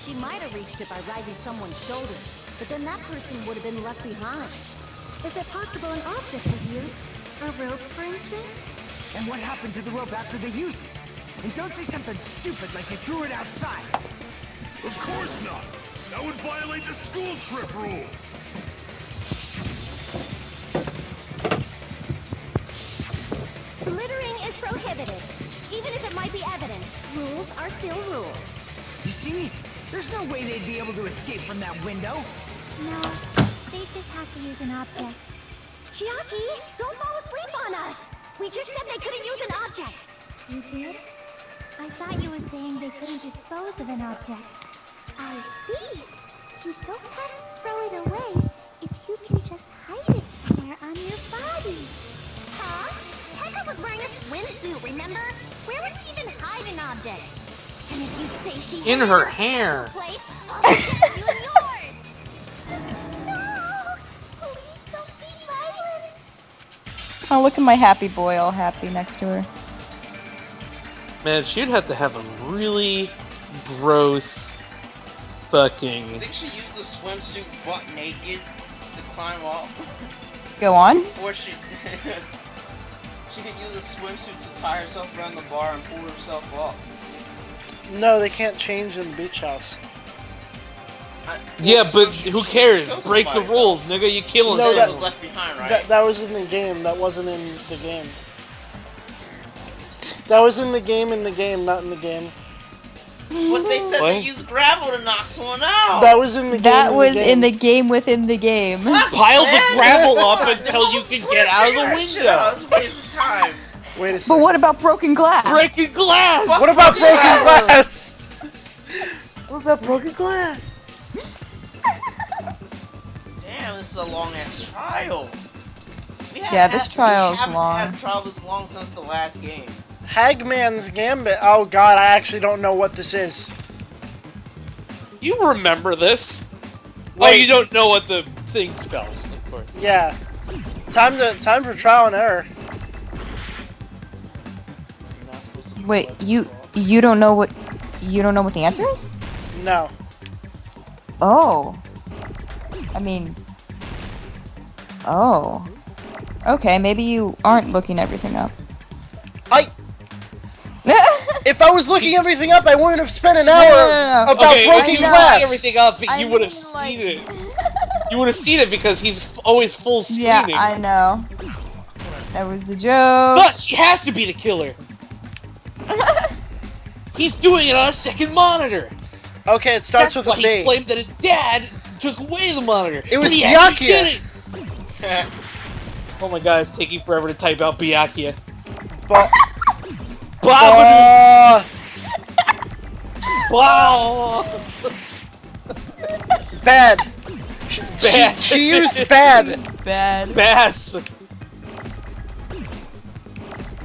She might have reached it by riding someone's shoulders, but then that person would have been left behind. Is it possible an object was used? A rope, for instance? And what happened to the rope after they used it? And don't say something stupid like you threw it outside. Of course not. That would violate the school trip rule. Littering is prohibited, even if it might be evidence. Rules are still rules. You see? There's no way they'd be able to escape from that window. No, they just have to use an object. Chiaki, don't fall asleep on us! We just said they couldn't use an object! You did? I thought you were saying they couldn't dispose of an object. I see! You don't have to throw it away if you can just hide it somewhere on your body. Huh? Pekka was wearing a swimsuit, remember? Where would she even hide an object? And if you say she in hid her it in a hair. special place, I'll get you and yours! No! Please don't be violent! Oh, look at my happy boy all happy next to her. Man, she'd have to have a really gross fucking. I think she used the swimsuit butt naked to climb up. Go on. Or she could use a swimsuit to tie herself around the bar and pull herself up. No, they can't change in the beach house. Yeah, but who cares? Break the rules, nigga. You killing No, someone. was left behind, right? That was in the game. That wasn't in the game. That was in the game, not in the game. But they said they used gravel to knock someone out. That was in the game. That was in the game within the game. Pile the gravel up until you can get out of the window. That was a waste of time. Wait a second. But what about broken glass? Breaking glass! What about broken glass? What about broken glass? Damn, this is a long ass trial. Yeah, this trial is long. We haven't had a trial this long since the last game. Hagman's Gambit. Oh god, I actually don't know what this is. You remember this? Oh, Wait. you don't know what the thing spells, of course. Yeah. Time for trial and error. Wait, you don't know what the answer is? No. Oh. I mean. Oh. Okay, maybe you aren't looking everything up. If I was looking everything up, I wouldn't have spent an hour about broken if you glass. everything up, you would have seen it. You would have seen it because he's always full screening. Yeah, I know. That was a joke. Thus, he has to be the killer. He's doing it on a second monitor. Okay, it starts That's with a why B. he claimed that his dad took away the monitor. It was But he actually Byakuya. did it. Oh my god, it's taking forever to type out Byakuya. Wow. Bad. She used bad. Bad. Bass.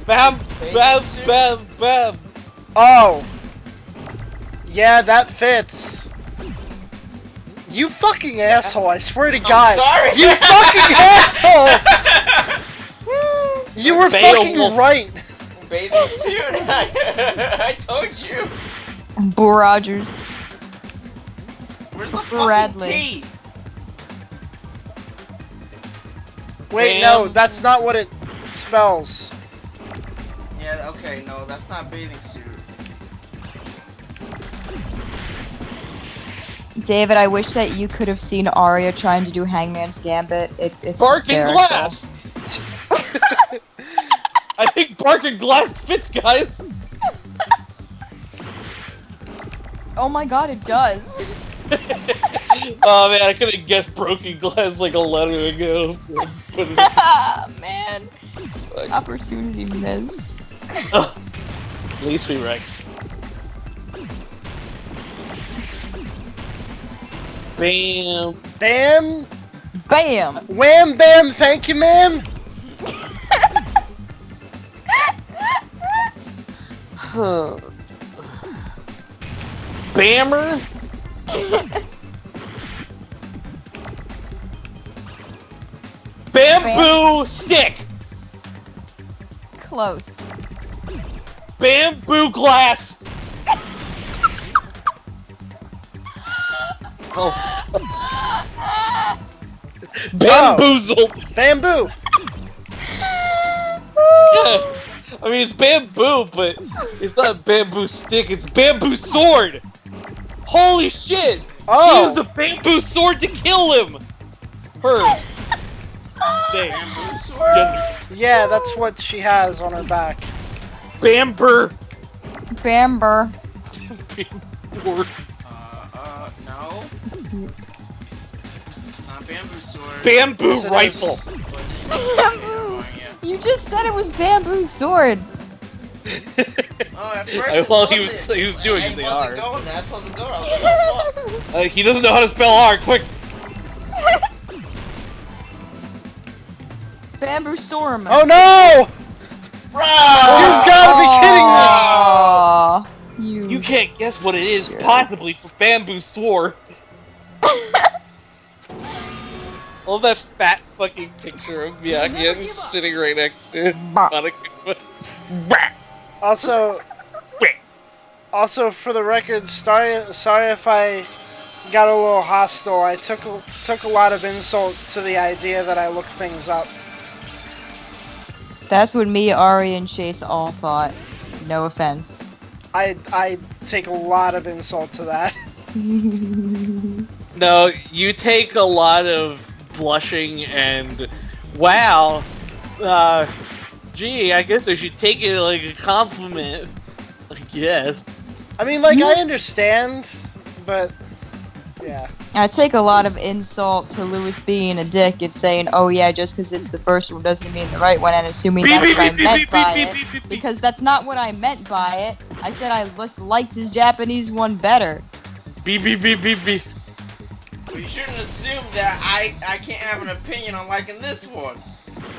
Bam, bam, bam, bam. Oh. Yeah, that fits. You fucking asshole, I swear to God. sorry. You fucking asshole! You were fucking right. Bathing suit. I told you. Boo Rogers. Where's the Bradley. fucking T? Wait, no, that's not what it spells. Yeah, okay, no, that's not bathing suit. David, I wish that you could have seen Arya trying to do Hangman's Gambit. It's Barking hysterical. glass. I think barking glass fits, guys. Oh my god, it does. Oh man, I could have guessed broken glass like a letter ago. Man. Opportunity missed. At least we wrecked. Bam. Bam. Bam. Wham bam, thank you, ma'am. Bammer. Bamboo stick. Close. Bamboo glass. Oh. Bamboozled. Bamboo. Yeah. I mean, it's bamboo, but it's not a bamboo stick, it's bamboo sword! Holy shit! Oh. She used a bamboo sword to kill him! Her. Bamboo sword? Gender. Yeah, that's what she has on her back. Bamber. Bamber. Bamber. No. Not bamboo sword. Bamboo Yes, it rifle. Bamboo. You just said it was bamboo sword. Oh, at first He was doing it, they are. Going there. I was supposed to go. I was like, oh, fuck. He doesn't know how to spell R, quick! Bamboo storm. Oh no! Bro! You've got to be kidding me! You can't guess what it is, possibly, for bamboo sword. All that fat fucking picture of Miyagi sitting right next to Monica. Also, for the record, sorry if I got a little hostile. I took a lot of insult to the idea that I look things up. That's what me, Ari, and Chase all thought. No offense. I take a lot of insult to that. No, you take a lot of blushing and wow. Gee, I guess I should take it like a compliment. I guess. I mean, like, I understand, but yeah. I take a lot of insult to Lewis being a dick and saying, oh yeah, just because it's the first one doesn't mean the right one, and assuming that's what I meant by it. Because that's not what I meant by it. I said I just liked his Japanese one better. Beep. Well, you shouldn't assume that I can't have an opinion on liking this one.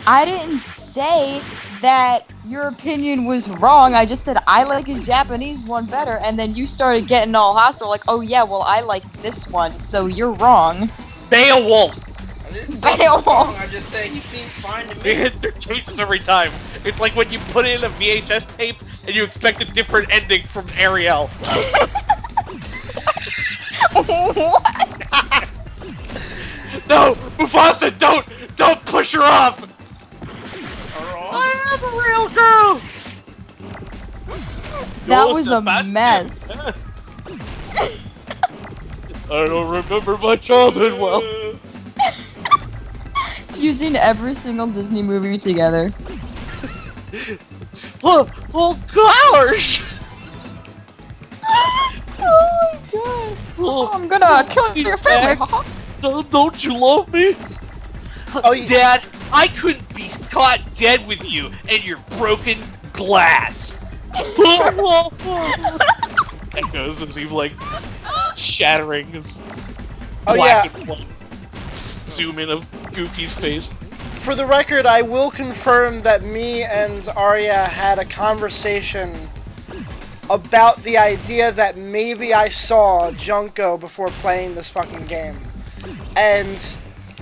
I didn't say that your opinion was wrong. I just said I like his Japanese one better, and then you started getting all hostile, like, oh yeah, well I like this one, so you're wrong. Beowulf! I didn't say he was wrong, I just say he seems fine to me. It interchanges every time. It's like when you put in a VHS tape and you expect a different ending from Ariel. What? No! Mufasa, don't push her off! I am a real girl! That Yo, was Sebastian. a mess. I don't remember my childhood well. Fusing every single Disney movie together. Oh gosh! Oh my god! Oh, I'm gonna kill your family! Don't you love me? Oh, yeah. Dad, I couldn't be caught dead with you and your broken glass. Echoes as he like shattering his black and white zoom in of Goofy's face. For the record, I will confirm that me and Arya had a conversation about the idea that maybe I saw Junko before playing this fucking game. And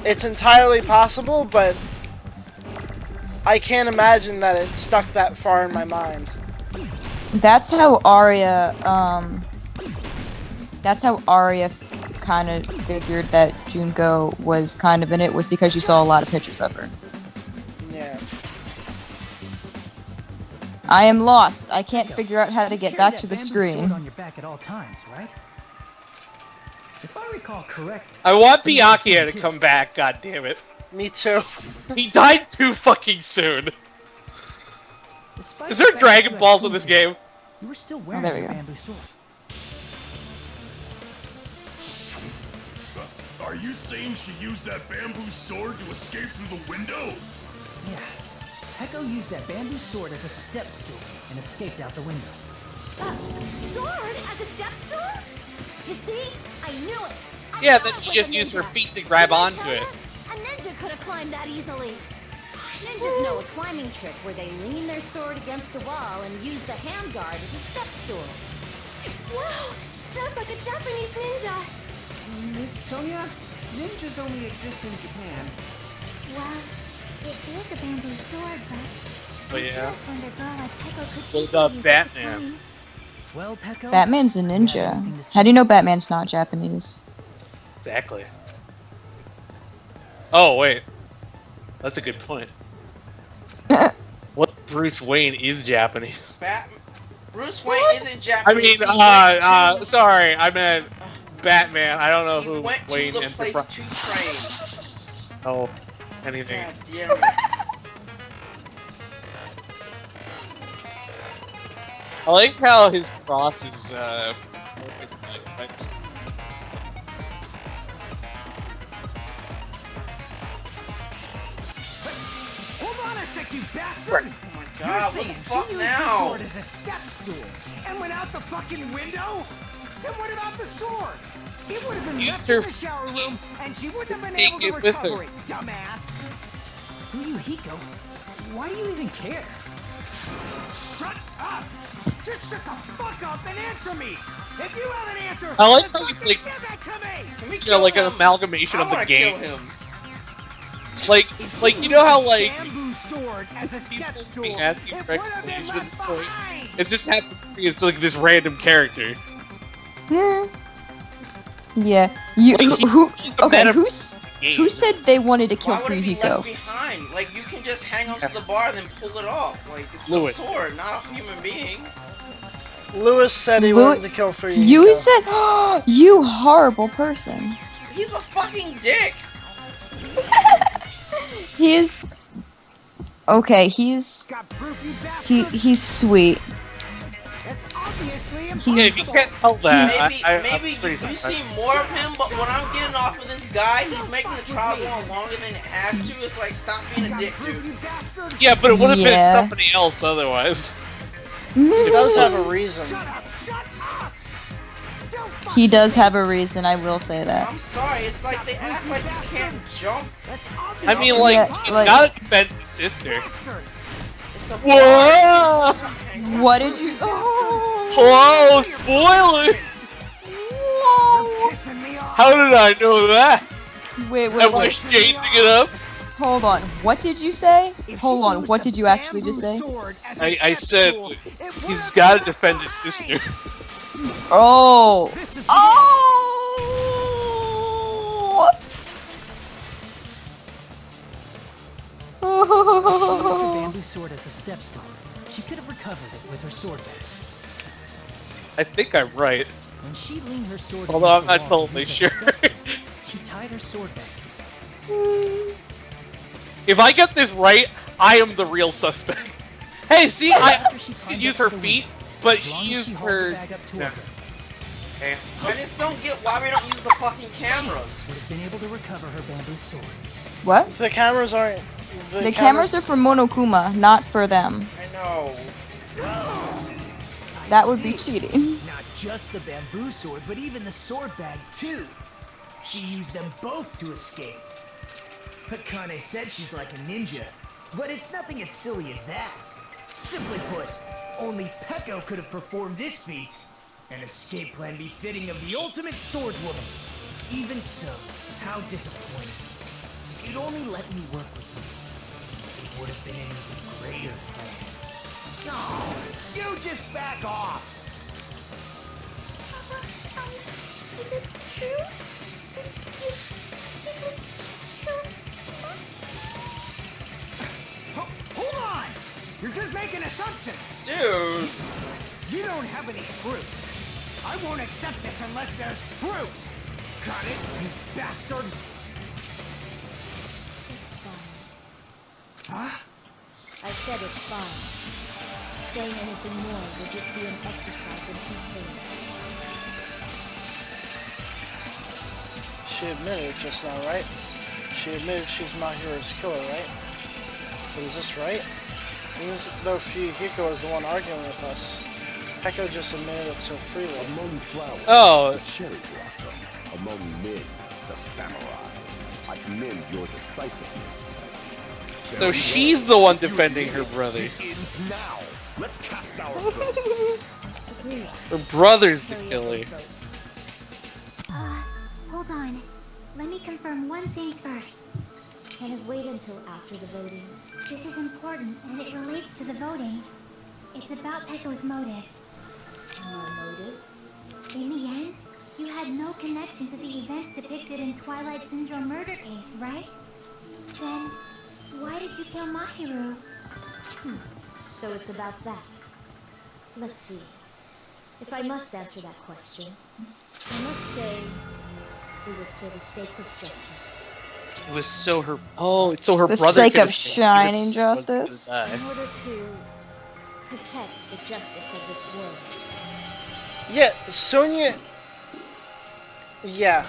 it's entirely possible, but I can't imagine that it stuck that far in my mind. That's how Arya kind of figured that Junko was kind of in it, was because you saw a lot of pictures of her. Yeah. I am lost. I can't figure out how to get back to the screen. On your back at all times, right? If I recall correctly, I want Byakuya to come back, god damn it. Me too. He died too fucking soon. Is there Dragon Balls in this game? You were still wearing there we your go. bamboo sword. Are you saying she used that bamboo sword to escape through the window? Yeah. Heko used that bamboo sword as a step stool and escaped out the window. Sword as a step stool? You see? I knew it. Yeah, then she just used her feet to grab onto it. A ninja could have climbed that easily. Ninjas know a climbing trick where they lean their sword against a wall and use the handguard as a step stool. Wow, just like a Japanese ninja. Miss Sonia, ninjas only exist in Japan. Well, it is a bamboo sword, but Oh yeah. just wonder a girl like Peko could What easily about use it to Batman? climb. Well, Peko, Batman's a ninja. How do you know Batman's not Japanese? Exactly. Oh wait, that's a good point. What Bruce Wayne is Japanese? Bruce Wayne isn't I Japanese. mean, He went to- sorry, I meant Batman. I don't know he who went to Wayne the place Enterprise. to train. Oh, anything. God damn it. I like how his cross is Hold on a sec, you bastard! Oh my You're god, what saying the fuck she used the now? sword as a step stool and went out the fucking window? Then what about the sword? It would have been Used left her in the shower room, and she wouldn't have been take able to it with recover her. it, dumbass. Yuyuhiko, why do you even care? Shut up! Just shut the fuck up and answer me! If you have an answer, I like then how he's fucking like- give it to me! Can we you know, kill like him? an amalgamation I of the wanna game. kill him. Like you know how like Bamboo sword as a step people stool. being asking It for would have been explanations left for it. behind. It just happens to be it's like this random character. Yeah. You Like, who? he's the Okay. meta- Who said they wanted to kill Why would it be left Fuyuhiko? behind? Like, you can just hang onto the bar and then pull it off. Like, it's Lewis. a sword, not a human being. Lewis said he wanted to kill Fuyuhiko. You said, oh, you horrible person. He's a fucking dick! He is. Okay, he's he's sweet. That's obviously Yeah, if you He's can't tell that, Maybe, I'm maybe pretty you sorry. see more of him, but what I'm getting off of this guy, he's making the trial go on longer than it has to. It's like, stop being a dick, dude. Yeah, but it would have Yeah. been somebody else otherwise. He does have a reason. He does have a reason. I will say that. I'm sorry, it's like they act like you can't jump. I mean, like, Yeah, he's like- gotta defend his sister. It's Whoa! What did you? Oh, Whoa! Spoilers! whoa. Pissing me off. How did I know that? Wait, Am I wait. changing it up? Hold on. What did you say? If Hold she on. used What a did you actually just bamboo say? sword as a I step said stool, it he's would've got to been defend left his behind. sister. Oh. This is She used her Oh. bamboo sword as a step stool. She could have recovered it with her sword bag. I think I'm right. When she leaned her sword Although against I'm the not wall to totally use as a sure. step stool, she tied her sword back to it. If I get this right, I am the real suspect. Hey, see, I After she could climbed use up her to the feet, window, but as she long as used she hauled the her. bag up toward Yeah. her, I just don't get why we don't use the fucking cameras. would have been able to recover her bamboo sword. What? The cameras aren't. The cameras are for Monokuma, not for them. I know. That would be cheating. Not just the bamboo sword, but even the sword bag too. She used them both to escape. Akane said she's like a ninja, but it's nothing as silly as that. Simply put, only Peko could have performed this feat. An escape plan befitting of the ultimate swordswoman. Even so, how disappointing. If you'd only let me work with you, it would have been an even greater plan. No, you just back off. Is it true? Hold on! You're just making assumptions. Dude. You don't have any proof. I won't accept this unless there's proof. Got it, you bastard? It's fine. Huh? I said it's fine. Saying anything more would just be an exercise in futility. She admitted it just now, right? She admitted she's Mahiru's killer, right? But is this right? Even though Fuyuhiko is the one arguing with us, Peko just admitted it so freely. Among flowers, Oh. the cherry blossom. Among men, the samurai. I commend your decisiveness. So she's the one defending her brother. This ends now. Let's cast our votes. Agreed. Her brother's the killer. Hold on. Let me confirm one thing first. Can it wait until after the voting? This is important, and it relates to the voting. It's about Peko's motive. My motive? In the end, you had no connection to the events depicted in Twilight Syndrome murder case, right? Then, why did you kill Mahiru? So it's about that. Let's see. If I must answer that question, I must say it was for the sake of justice. It was so her. Oh, it's so her The brother. sake could've of saved shining her. She wasn't gonna justice. die. In order to protect the justice of this world. Yeah, Sonya. Yeah.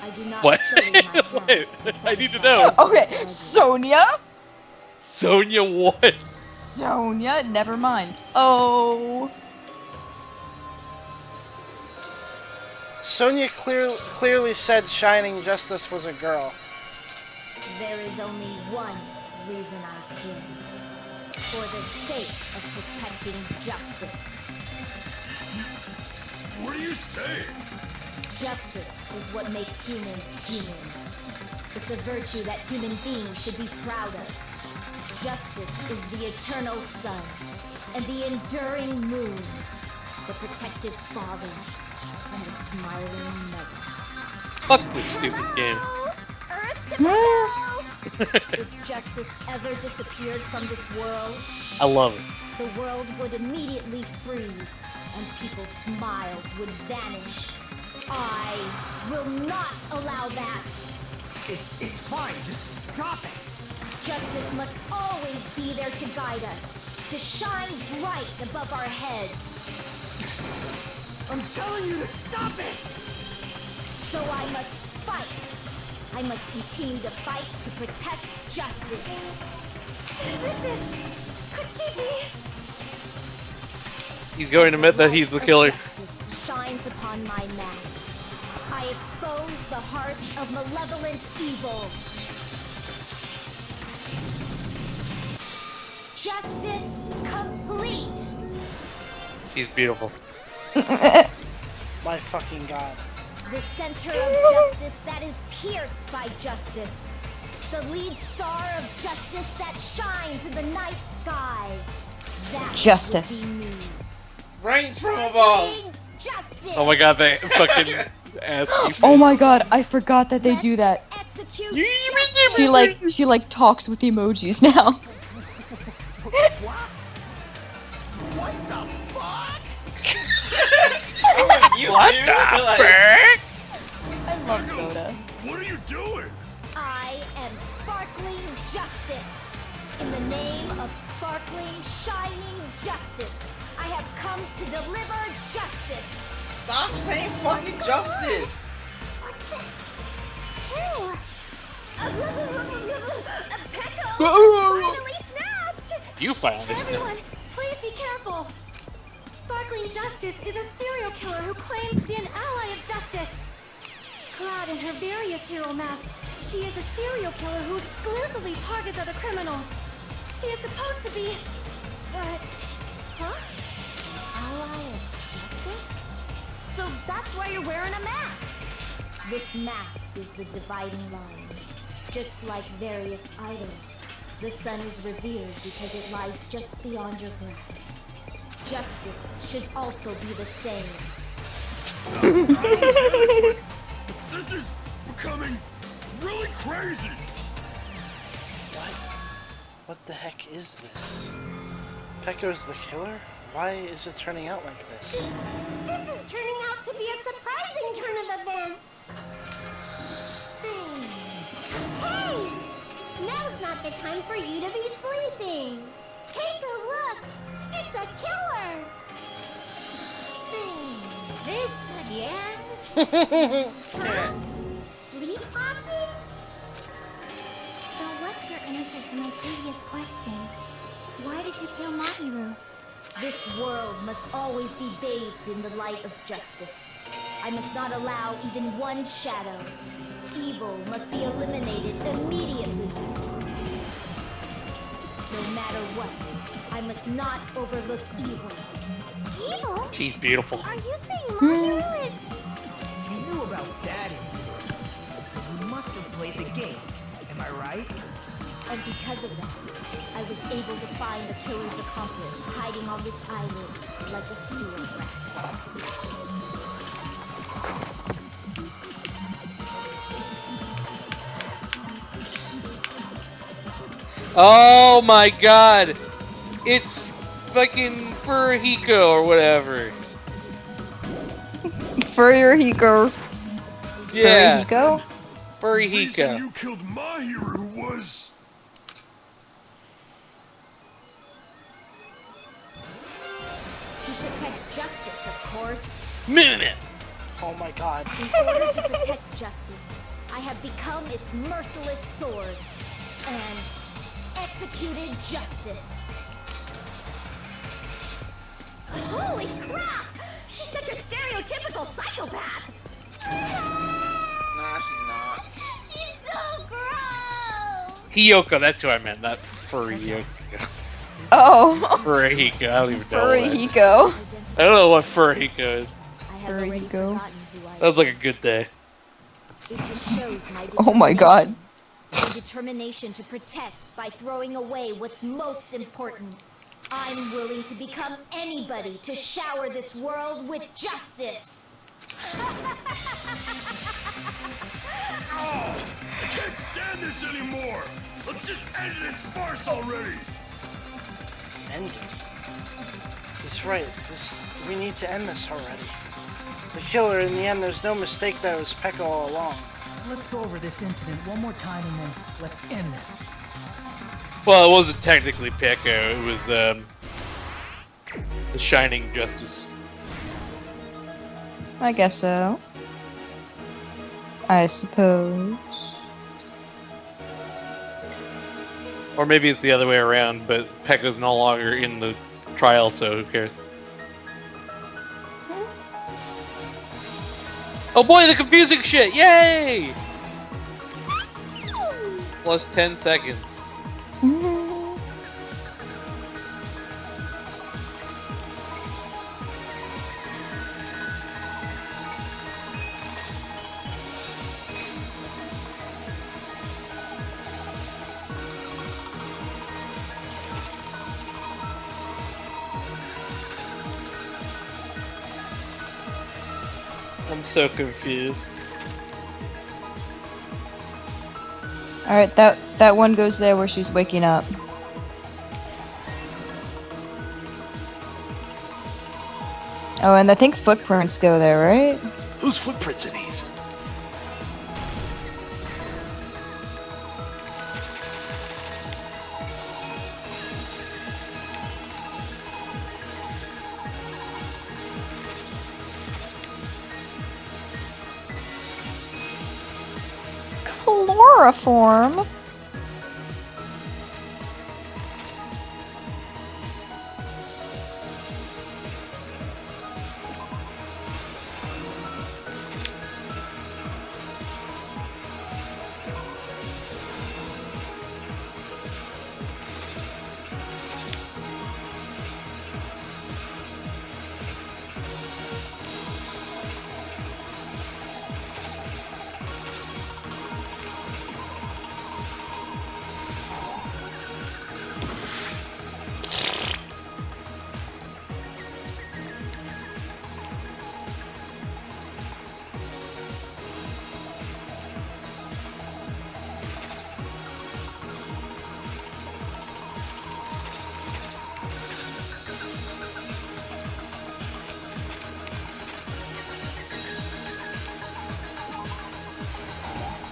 I do not What? sully my hands Wait, to I need to satisfy know. personal Okay, grudges. Sonya? Sonya what? Sonya? Never mind. Oh. Sonya clearly said Shining Justice was a girl. There is only one reason I kill. For the sake of protecting justice. What are you saying? Justice is what makes humans human. It's a virtue that human beings should be proud of. Justice is the eternal sun and the enduring moon, the protective father and the smiling mother. Fuck this stupid game. If justice ever disappeared from this world, I love it. the world would immediately freeze and people's smiles would vanish. I will not allow that. It's fine, just stop it. Justice must always be there to guide us, to shine bright above our heads. I'm telling you to stop it! So I must fight. I must continue to fight to protect justice. Could she be? He's going to admit that he's the killer. Justice shines upon my mask. I expose the hearts of malevolent evil. justice complete. He's beautiful. My fucking god. The center of justice that is pierced by justice. The lead star of justice that shines in the night sky. That Justice. would be me. Rains from above. Justice. Oh my god, they fucking ass me. Oh my god, I forgot that they do that. Execute. She like talks with emojis now. What the fuck? What the frick? I love Soda. What are you doing? I am sparkling justice. In the name of sparkling, shining justice, I have come to deliver justice. Stop saying fucking justice. What's this? Chew. Pecco finally snapped. You finally snapped. Everyone, please be careful. Sparkling Justice is a serial killer who claims to be an ally of justice. Clad in her various hero masks, she is a serial killer who exclusively targets other criminals. She is supposed to be... Ally of justice? So that's why you're wearing a mask. This mask is the dividing line. Just like various idols, the sun is revered because it lies just beyond your grasp. Justice should also be the same. This is becoming really crazy. What the heck is this? Pecco's the killer? Why is it turning out like this? This is turning out to be a surprising turn of events. Hey! Now's not the time for you to be sleeping. Take a look. It's a killer. This again? Sleepwalking? So what's your answer to my previous question? Why did you kill Mahiru? This world must always be bathed in the light of justice. I must not allow even one shadow. Evil must be eliminated immediately. No matter what, I must not overlook evil. Evil? She's beautiful. Are you saying Mahiru is... If you knew about that incident, then you must have played the game. Am I right? And because of that, I was able to find the killer's accomplice hiding on this island like a sewer rat. Oh my god! It's fucking Furihiko or whatever. Furihiko. Yeah. Furihiko? The reason Furihiko. you killed Mahiru was... To protect justice, of course. Minute. Oh my god. In order to protect justice, I have become its merciless sword and executed justice. Holy crap! She's such a stereotypical psychopath! Nah, she's not. She's so gross! Hiyoko, that's who I meant, not Furihiko. Oh. Furihiko, I don't even know. Furihiko. I don't know what Furihiko is. I have already Furihiko. forgotten who I That was like a good day. It just shows my Oh my god. My determination to protect by throwing away what's most important. I'm willing to become anybody to shower this world with justice. Oh, I can't stand this anymore. Let's just end this farce already. End it. He's right. We need to end this already. The killer, in the end, there's no mistake that it was Pecco all along. Let's go over this incident one more time and then let's end this. Well, it wasn't technically Pekko, it was the Shining Justice. I guess so. I suppose. Or maybe it's the other way around, but Pekko's no longer in the trial, so who cares? Oh boy, the confusing shit! Yay! Plus 10 seconds. I'm so confused. Alright, that one goes there where she's waking up. Oh, and I think footprints go there, right? Whose footprints are these? Chloroform?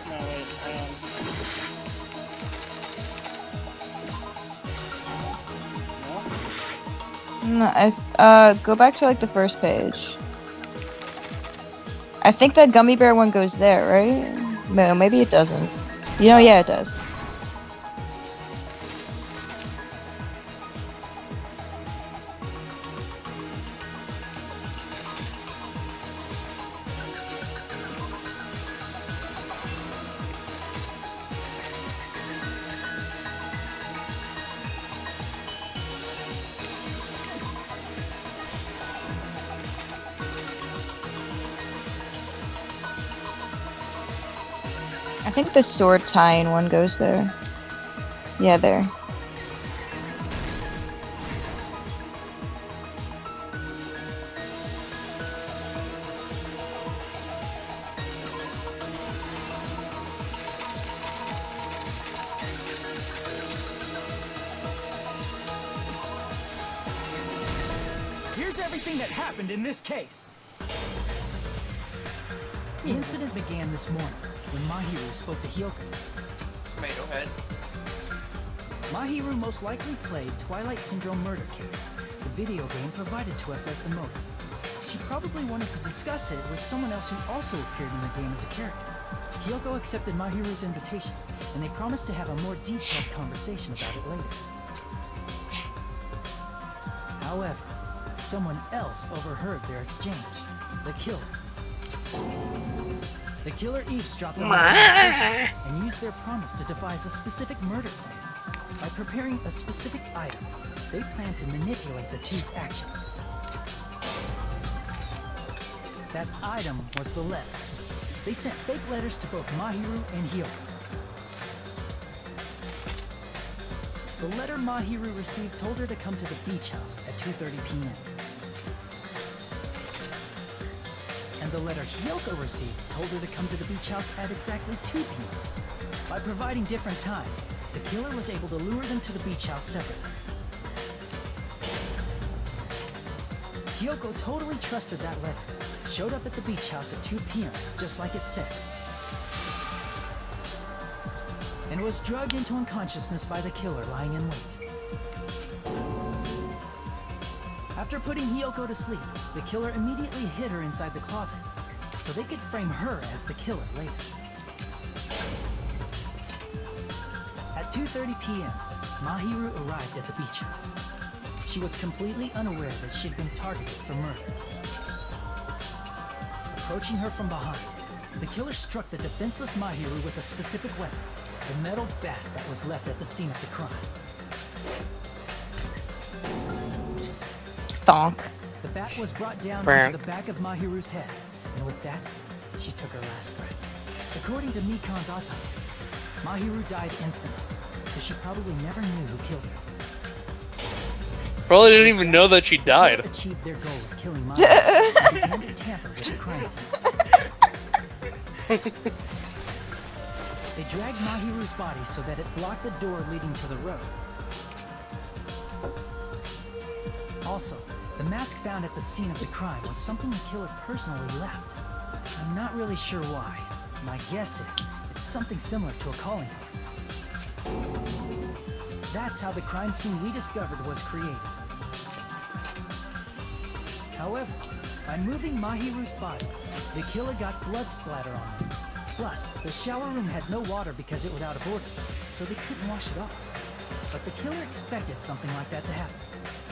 No, wait, No, go back to like the first page. I think that gummy bear one goes there, right? No, maybe it doesn't. You know, yeah, it does. I think the sword tying one goes there. Yeah, there. Here's everything that happened in this case. The incident began this morning when Mahiru spoke to Hyoko. Tomato head. Mahiru most likely played Twilight Syndrome Murder Case, the video game provided to us as the motive. She probably wanted to discuss it with someone else who also appeared in the game as a character. Hyoko accepted Mahiru's invitation, and they promised to have a more detailed conversation about it later. However, someone else overheard their exchange. The killer. The killer eavesdropped on their conversation and used their promise to devise a specific murder plan. By preparing a specific item, they planned to manipulate the two's actions. That item was the letter. They sent fake letters to both Mahiru and Hyoko. The letter Mahiru received told her to come to the beach house at 2:30 p.m. And the letter Hyoko received told her to come to the beach house at exactly 2 p.m. By providing different times, the killer was able to lure them to the beach house separately. Hyoko totally trusted that letter, showed up at the beach house at 2 p.m., just like it said, and was drugged into unconsciousness by the killer lying in wait. After putting Hyoko to sleep, the killer immediately hid her inside the closet, so they could frame her as the killer later. At 2:30 p.m., Mahiru arrived at the beach house. She was completely unaware that she'd been targeted for murder. Approaching her from behind, the killer struck the defenseless Mahiru with a specific weapon, the metal bat that was left at the scene of the crime. Thonk. The bat was brought down Frank. onto the back of Mahiru's head, and with that, she took her last breath. According to Mikan's autopsy, Mahiru died instantly, so she probably never knew who killed her. Probably didn't even know that she died. Achieved their goal of killing Mahiru and began to tamper with the crime scene. They dragged Mahiru's body so that it blocked the door leading to the road. Also, the mask found at the scene of the crime was something the killer personally left. I'm not really sure why. My guess is it's something similar to a calling card. That's how the crime scene we discovered was created. However, by moving Mahiru's body, the killer got blood splatter on him. Plus, the shower room had no water because it was out of order, so they couldn't wash it off. But the killer expected something like that to happen.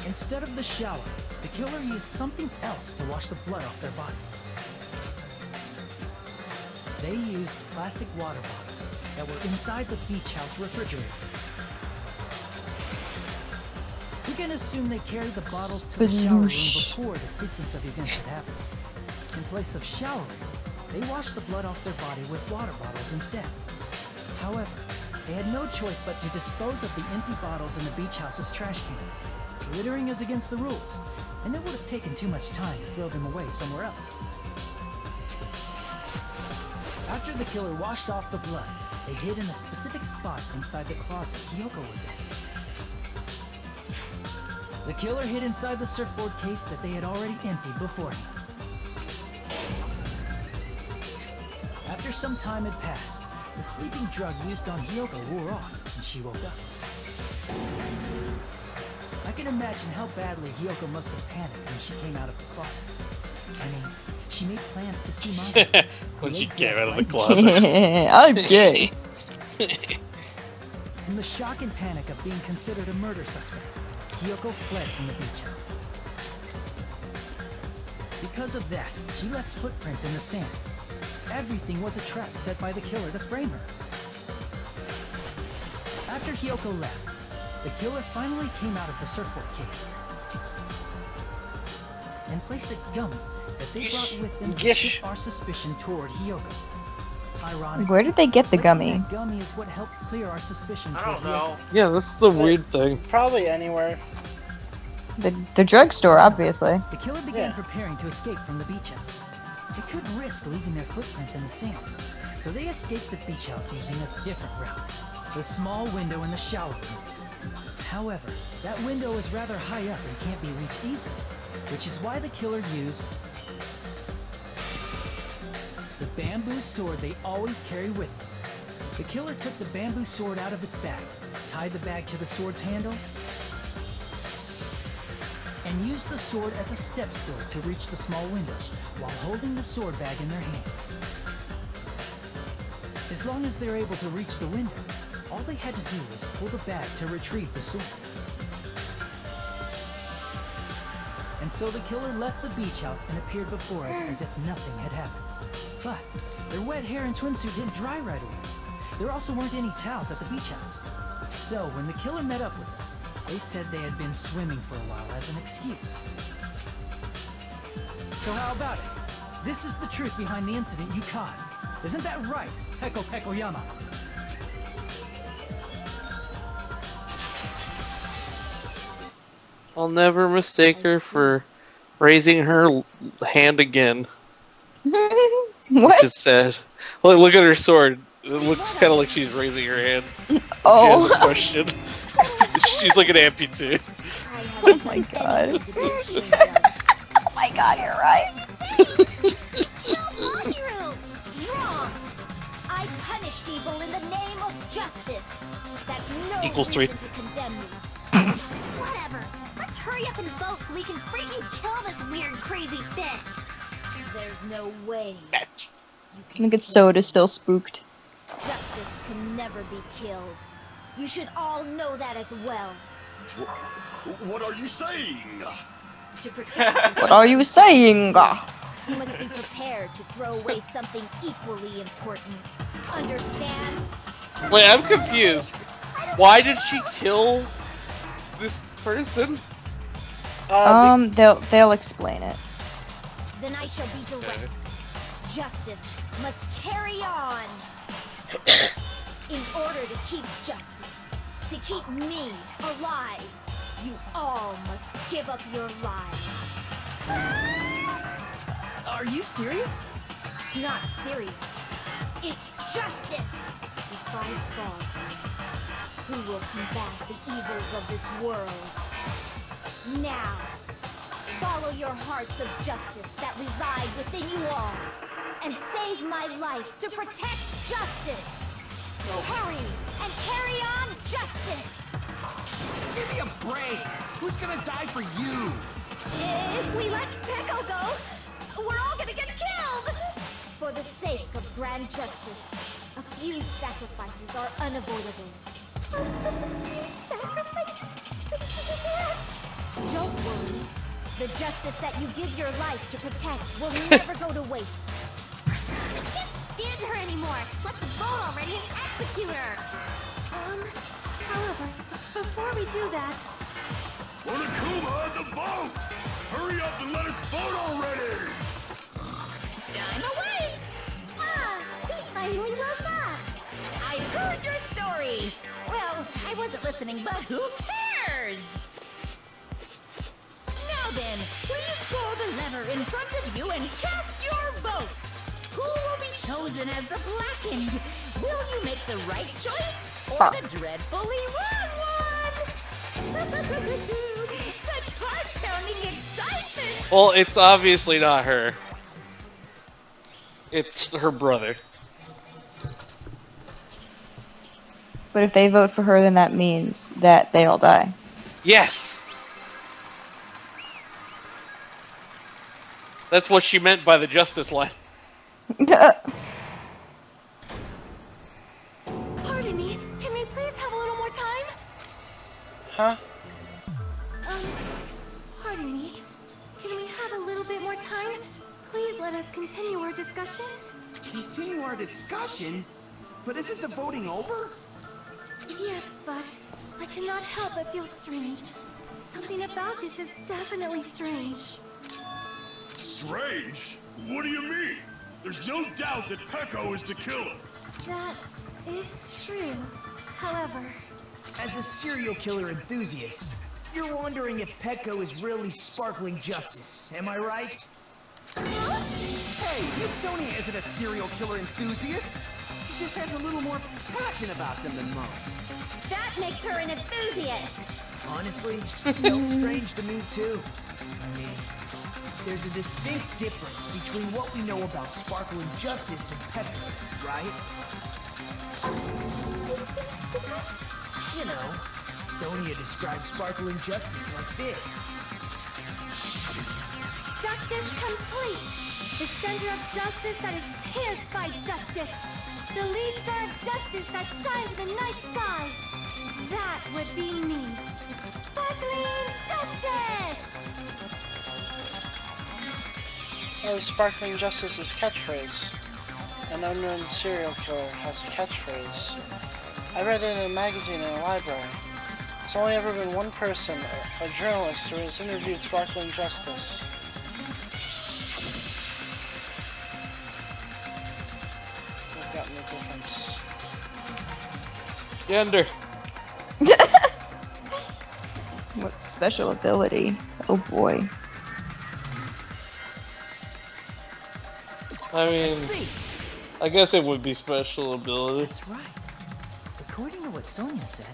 Instead of the shower, the killer used something else to wash the blood off their body. They used plastic water bottles that were inside the beach house refrigerator. We can assume they carried the bottles to the shower room before the sequence of events had happened. In place of showering, they washed the blood off their body with water bottles instead. However, they had no choice but to dispose of the empty bottles in the beach house's trash can. Littering is against the rules, and it would have taken too much time to throw them away somewhere else. After the killer washed off the blood, they hid in a specific spot inside the closet Hiyoko was in. The killer hid inside the surfboard case that they had already emptied beforehand. After some time had passed, the sleeping drug used on Hiyoko wore off, and she woke up. I can imagine how badly Hiyoko must have panicked when she came out of the closet. I mean, she made plans to see Mama. When she came out of the closet. I'm gay. In the shock and panic of being considered a murder suspect, Hiyoko fled from the beach house. Because of that, she left footprints in the sand. Everything was a trap set by the killer to frame her. After Hiyoko left, the killer finally came out of the surfboard case and placed a gummy that they brought with them to shift our suspicion toward Hiyoko. Ironically, Where did they get the gummy? that gummy is what helped clear our suspicion toward Hiyoko. Yeah, that's the weird thing. Probably anywhere. The drugstore, obviously. The killer began preparing to escape from the beach house. They couldn't risk leaving their footprints in the sand, so they escaped the beach house using a different route, the small window in the shower room. However, that window is rather high up and can't be reached easily, which is why the killer used the bamboo sword they always carry with them. The killer took the bamboo sword out of its bag, tied the bag to the sword's handle, and used the sword as a step stool to reach the small window while holding the sword bag in their hand. As long as they're able to reach the window, all they had to do was pull the bag to retrieve the sword. And so the killer left the beach house and appeared before us as if nothing had happened. But their wet hair and swimsuit didn't dry right away. There also weren't any towels at the beach house. So when the killer met up with us, they said they had been swimming for a while as an excuse. So how about it? This is the truth behind the incident you caused. Isn't that right, Peko Pekoyama? I'll never mistake her for raising her hand again. What? Just said. Well, look at her sword. It looks kind of like she's raising her hand. Oh. She has a question. She's like an amputee. Oh my god. Oh my god, you're right. Mahiru! Wrong! I punish people in the name of justice. That's no Equals 3. reason to condemn me. Whatever. Let's hurry up and vote so we can freaking kill this weird, crazy bitch. There's no way. Look at Soda still spooked. Justice can never be killed. You should all know that as well. What are you saying? To protect What are you saying? you must be prepared to throw away something equally important. Understand? Wait, I'm confused. Why did she kill this person? They'll explain it. Then I shall be direct. Justice must carry on. In order to keep justice, to keep me alive, You all must give up your lives. Are you serious? It's not serious. It's justice. If I fall, who will combat the evils of this world? Now, follow your hearts of justice that reside within you all, and save my life to protect justice. Hurry and carry on justice. Give me a break! Who's gonna die for you? If we let Peko go, we're all gonna get killed! For the sake of grand justice, a few sacrifices are unavoidable. A few sacrifices? Don't worry. The justice that you give your life to protect will never go to waste. I can't stand her anymore. Let's vote already and execute her. However, before we do that, Monokuma, the boat! Hurry up and let us vote already! I'm away! he finally woke up. I heard your story! Well, I wasn't listening, but who cares? Now then, please pull the lever in front of you and cast your vote! Who will be chosen as the blackened? Will you make the right choice or the dreadfully wrong one? Such heart-pounding excitement! Well, it's obviously not her. It's her brother. But if they vote for her, then that means that they all die. Yes! That's what she meant by the justice line. Pardon me, can we please have a little more time? Huh? Pardon me. Can we have a little bit more time? Please let us continue our discussion. Continue our discussion? But isn't the voting over? Yes, but I cannot help but feel strange. Something about this is definitely strange. Strange? What do you mean? There's no doubt that Peko is the killer. That is true. However, As a serial killer enthusiast, you're wondering if Peko is really sparkling justice, am I right? Hey, Miss Sonia isn't a serial killer enthusiast. She just has a little more passion about them than most. that makes her an enthusiast. Honestly, it felt strange to me too. I mean, there's a distinct difference between what we know about sparkling justice and Peko, right? You know, Sonia describes sparkling justice like this. Justice complete. The center of justice that is pierced by justice. The lead star of justice that shines in the night sky. That would be me. Sparkling justice! Sparkling Justice's catchphrase. An unknown serial killer has a catchphrase. I read it in a magazine in a library. There's only ever been one person, a journalist, who has interviewed Sparkling Justice. I've gotten the difference. Gender. What special ability? Oh boy. I mean, See, I guess it would be special ability. that's right. According to what Sonia said,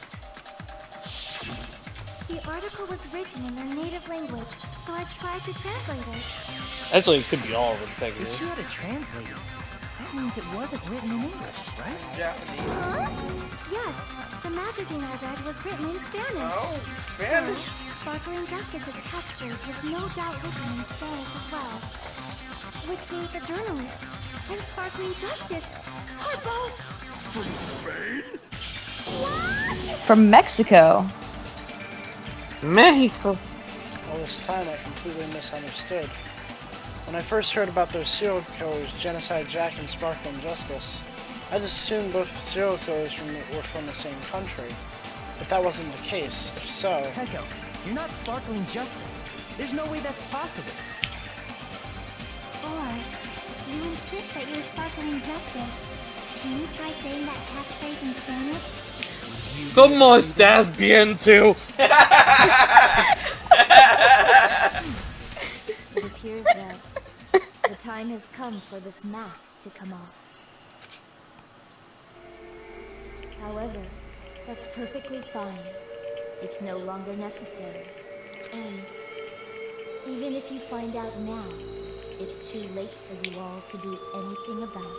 The article was written in their native language, so I tried to translate it. Actually, it could be all of them, if technically. she had a translator, that means it wasn't written in English, right? Japanese. Huh? Yes, the magazine I read was written in Spanish. Oh, Spanish. So, Sparkling Justice's catchphrase was no doubt written in Spanish as well. Which means the journalist and Sparkling Justice are both... From Spain? What? From Mexico. Mexico. All this time I completely misunderstood. When I first heard about those serial killers, Genocide Jack and Sparkling Justice, I just assumed both serial killers were from the same country. But that wasn't the case. If so... Peko, you're not Sparkling Justice. There's no way that's possible. Or, you insist that you're Sparkling Justice. Can you try saying that catchphrase in Spanish? ¿Cómo estás bien tú? It appears that the time has come for this mask to come off. However, that's perfectly fine. It's no longer necessary. And even if you find out now, it's too late for you all to do anything about it.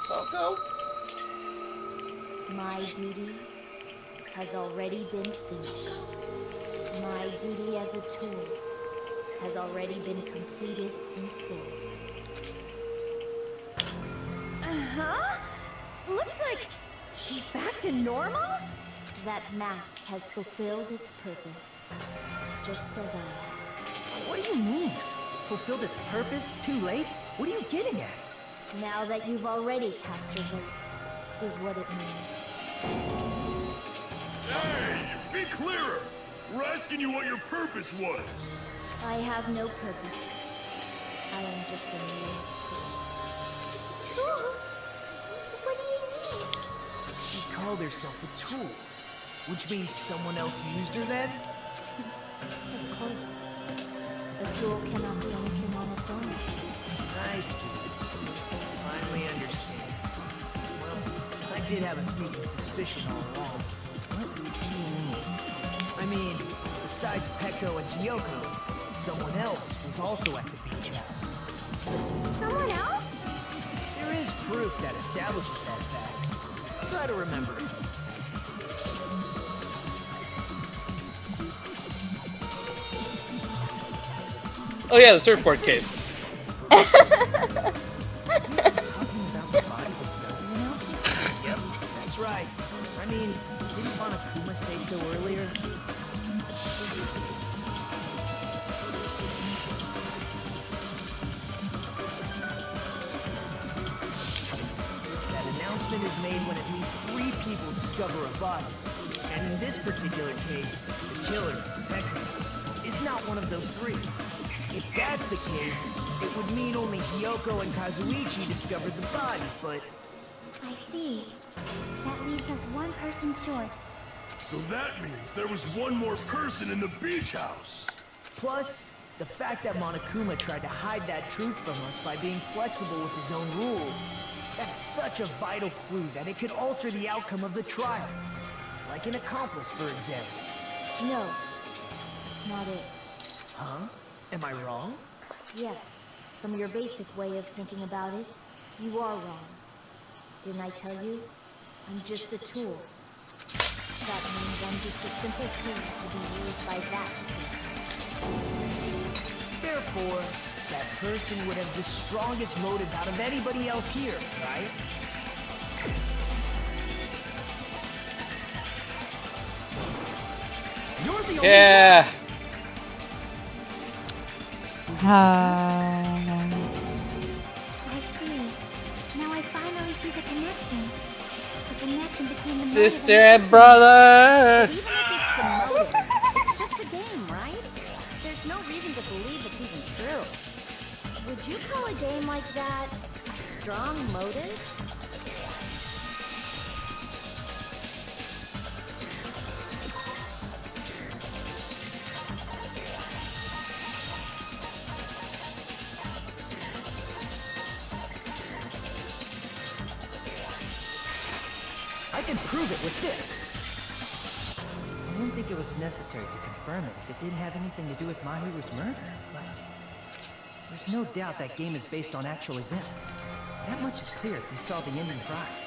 Coco? My duty has already been finished. My duty as a tool has already been completed in full. Uh-huh. Looks like she's back to normal? That mask has fulfilled its purpose, just as I have. What do you mean? Fulfilled its purpose? Too late? What are you getting at? Now that you've already cast your votes, is what it means. Hey, be clearer! We're asking you what your purpose was. I have no purpose. I am just a mere tool. What do you mean? She called herself a tool, which means someone else used her then? Of course. A tool cannot do anything on its own. I see. Finally understand. Well, I did have a sneaking suspicion all along. What do you mean? I mean, besides Peko and Kyoko, someone else was also at the beach house. Someone else? There is proof that establishes that fact. Try to remember it. Oh yeah, the surfboard case. Yep, that's right. I mean, didn't Monokuma say so earlier? That announcement is made when at least 3 people discover a body. And in this particular case, the killer, Peko, is not one of those 3. If that's the case, it would mean only Hyoko and Kazuichi discovered the body, but... I see. That leaves us one person short. So that means there was one more person in the beach house. Plus, the fact that Monokuma tried to hide that truth from us by being flexible with his own rules. That's such a vital clue that it could alter the outcome of the trial. Like an accomplice, for example. No, that's not it. Huh? Am I wrong? Yes, from your basic way of thinking about it, you are wrong. Didn't I tell you? I'm just a tool. That means I'm just a simple tool to be used by that person. Therefore, that person would have the strongest motive out of anybody else here, right? You're the only Yeah. I see. Now I finally see the connection. The connection between the motive Sister and brother. Even if it's the motive, it's just a game, right? There's no reason to believe it's even true. Would you call a game like that a strong motive? I can prove it with this. I didn't think it was necessary to confirm it if it didn't have anything to do with Mahiru's murder, but there's no doubt that game is based on actual events. That much is clear if you saw the ending prize.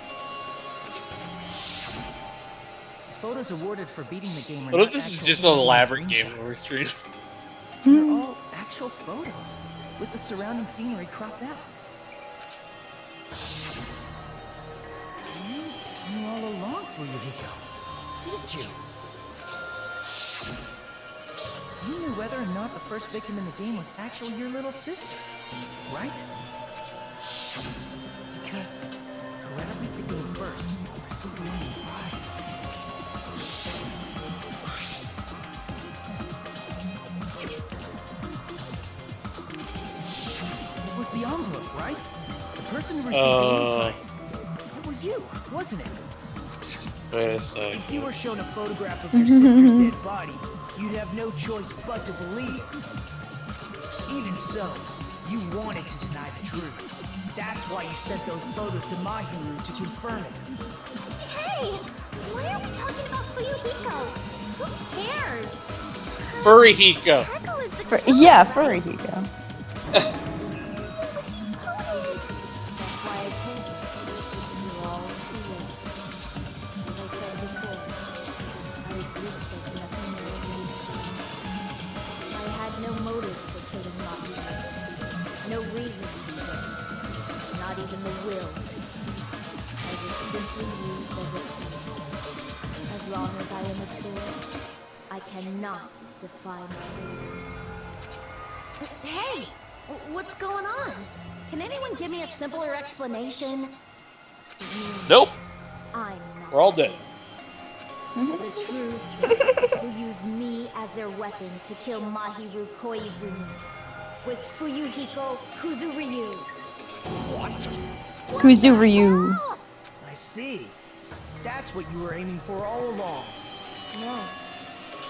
The photos awarded for beating the game are What if not this is actual just an in-game elaborate game screenshots. over stream? They're all actual photos, with the surrounding scenery cropped out. You knew all along for Yuriko, didn't you? You knew whether or not the first victim in the game was actually your little sister, right? Because whoever beat the game first received the ending prize. It was the envelope, right? The person who received the ending prize. It was you, wasn't it? Wait a sec. If you were shown a photograph of your sister's dead body, you'd have no choice but to believe it. Even so, you wanted to deny the truth. That's why you sent those photos to Mahiru to confirm it. Hey! Why are we talking about Fuyuhiko? Who cares? Furry Hiko. Echo is the Yeah, furry Hiko. That's why I told you. You're all too late. As I said before, I exist as nothing more than you two. I had no motive for killing Mahiru. No reason to kill. Not even the will to. I was simply used as a tool. As long as I am a tool, I cannot defy my rulers. Hey! What's going on? Can anyone give me a simpler explanation? Nope. I'm not. We're all dead. The true killer who used me as their weapon to kill Mahiru Koizumi was Fuyuhiko Kuzuryu. What? Kuzuryu. I see. That's what you were aiming for all along. No,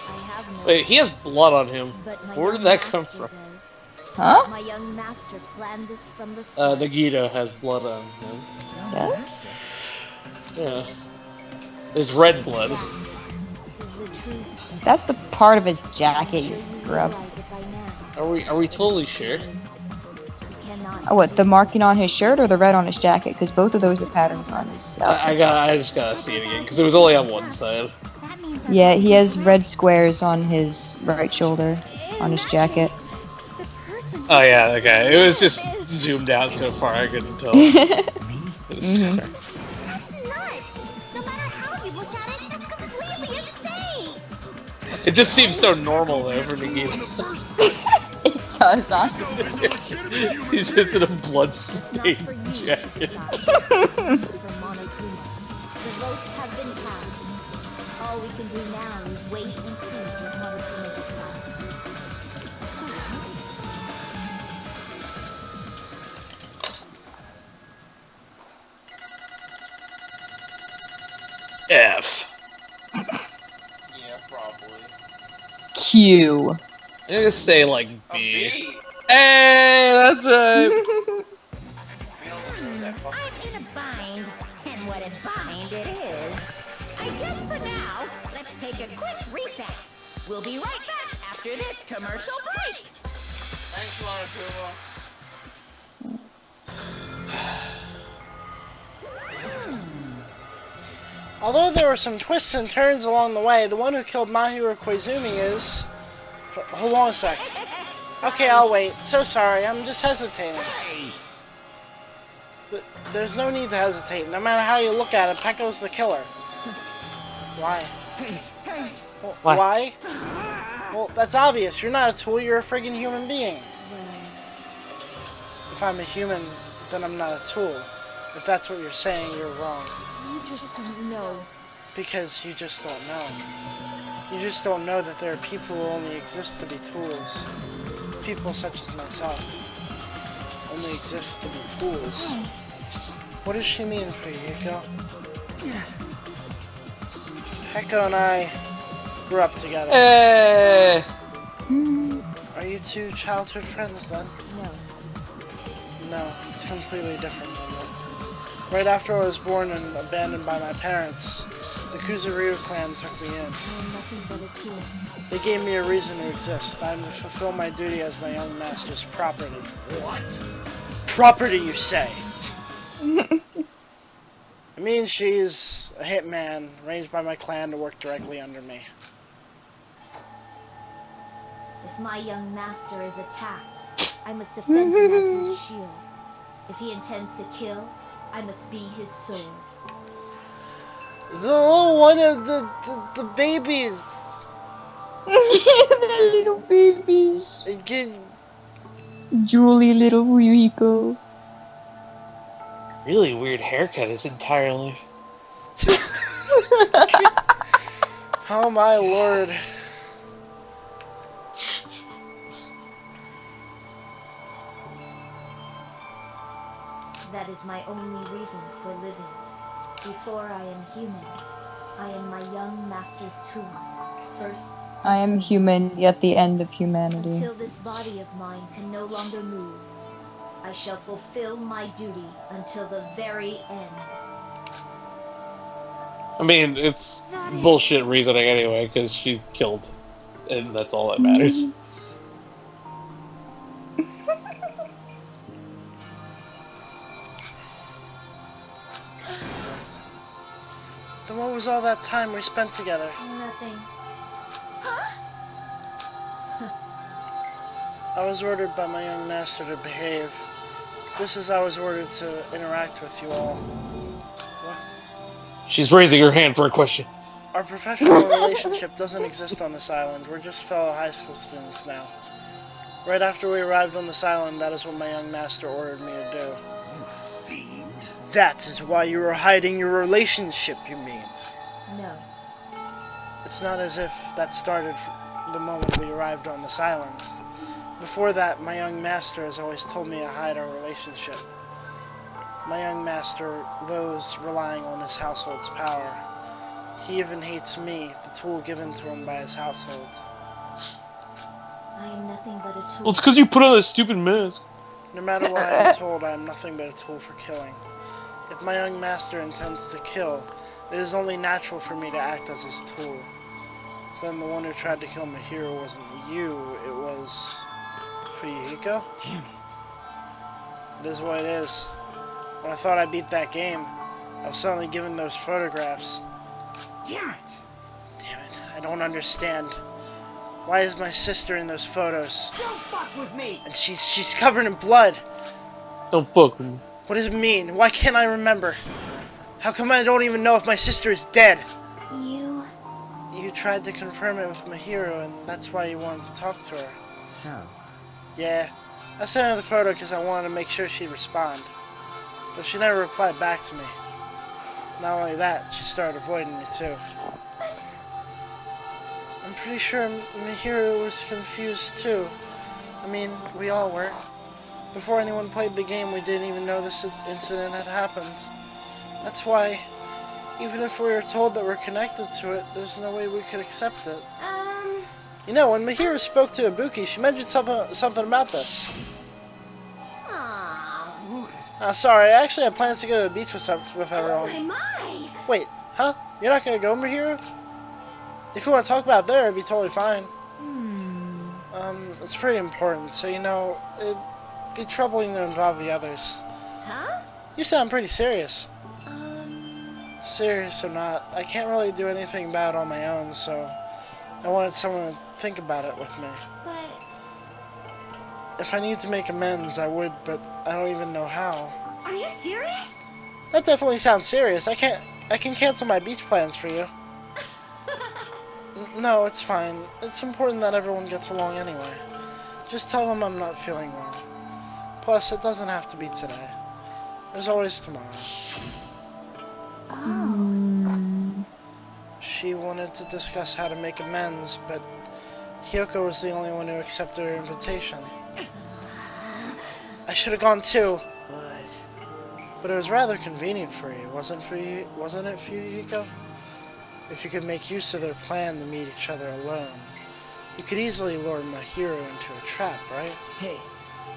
I have no. Wait, he has blood on him. But my Where did young that come master from? does. Huh? My young master planned this from the start. Nagito has blood on him. Yes? Yeah. There's red blood. Is the truth. That's the part of his jacket, you scrub. Realize it by now. Are we totally sure? You cannot. Oh, what, the marking on his shirt or the red on his jacket? Because both of those are patterns on his outfit. I just gotta see it again because it was only on one side. That means our Yeah, he has red squares on his right shoulder, on his jacket. the person Oh yeah, okay. It was just zoomed out so far I couldn't tell. It was Mhm. That's nuts! No matter how you look at it, that's completely insane! It just seems so normal though for Nagito. It does, honestly. He's just in a blood It's not stained for you to jacket. decide. It's for Monokuma. The votes have been cast. All we can do now is wait and see what Monokuma decides. F. Yeah, probably. Q. I'm gonna say like A B. B. Hey, that's right. We don't deserve that fucking I'm in a bind, and what a bind it is. I guess for now, let's take a quick recess. We'll be right back after this commercial break. Thanks, Monokuma. Although there were some twists and turns along the way, the one who killed Mahiru Koizumi is... Hold on a sec. Okay, I'll wait. So sorry, I'm just hesitating. There's no need to hesitate. No matter how you look at it, Pecco's the killer. Why? Well, Why? why? Well, that's obvious. You're not a tool, you're a friggin' human being. If I'm a human, then I'm not a tool. If that's what you're saying, you're wrong. You just don't know. Because you just don't know. You just don't know that there are people who only exist to be tools. People such as myself only exist to be tools. What does she mean for you, Hiko? Heko and I grew up together. Hey. Are you two childhood friends then? No. No, it's completely different than that. Right after I was born and abandoned by my parents, the Kuzuryu clan took me in. I am nothing but a tool. They gave me a reason to exist. I'm to fulfill my duty as my young master's property. What? Property, you say? It means she's a hitman arranged by my clan to work directly under me. If my young master is attacked, I must defend him as his shield. If he intends to kill, I must be his sword. The little one of the babies. The little babies. Julie, little Fuyuhiko. Really weird haircut his entire life. Oh my lord. That is my only reason for living. Before I am human, I am my young master's tool. First, I am human, yet the end of humanity. until this body of mine can no longer move, I shall fulfill my duty until the very end. I mean, it's bullshit reasoning anyway, because she killed, and that's all that matters. Then what was all that time we spent together? Nothing. I was ordered by my young master to behave, just as I was ordered to interact with you all. What? She's raising her hand for a question. Our professional relationship doesn't exist on this island. We're just fellow high school students now. Right after we arrived on this island, that is what my young master ordered me to do. You fiend. That is why you were hiding your relationship, you mean? No. It's not as if that started the moment we arrived on this island. Before that, my young master has always told me to hide our relationship. My young master loathes relying on his household's power. He even hates me, the tool given to him by his household. I am nothing but a tool. Well, it's because you put on a stupid mask. No matter what I am told, I am nothing but a tool for killing. If my young master intends to kill, it is only natural for me to act as his tool. Then the one who tried to kill my hero wasn't you, it was... Fuyuhiko? Damn it. It is what it is. When I thought I beat that game, I was suddenly given those photographs. Damn it. Damn it, I don't understand. Why is my sister in those photos? Don't fuck with me. And she's covered in blood. Don't fuck with me. What does it mean? Why can't I remember? How come I don't even know if my sister is dead? You tried to confirm it with Mahiro, and that's why you wanted to talk to her. So? Yeah, I sent her the photo because I wanted to make sure she'd respond. But she never replied back to me. Not only that, she started avoiding me too. I'm pretty sure Mahiro was confused too. I mean, we all were. Before anyone played the game, we didn't even know this incident had happened. That's why, even if we were told that we're connected to it, there's no way we could accept it. You know, when Mahiro spoke to Ibuki, she mentioned something about this. Sorry, I actually had plans to go to the beach with everyone. My! Wait, huh? You're not gonna go, Mahiro? If you want to talk about it there, it'd be totally fine. It's pretty important, so you know, it'd be troubling to involve the others. Huh? You sound pretty serious. Serious or not, I can't really do anything about it on my own, so I wanted someone to think about it with me. But... If I need to make amends, I would, but I don't even know how. Are you serious? That definitely sounds serious. I can cancel my beach plans for you. No, it's fine. It's important that everyone gets along anyway. Just tell them I'm not feeling well. Plus, it doesn't have to be today. There's always tomorrow. She wanted to discuss how to make amends, but Hyoko was the only one who accepted her invitation. I should have gone too. But it was rather convenient for you, wasn't it, Fuyuhiko? If you could make use of their plan to meet each other alone, you could easily lure Mahiro into a trap, right? Hey.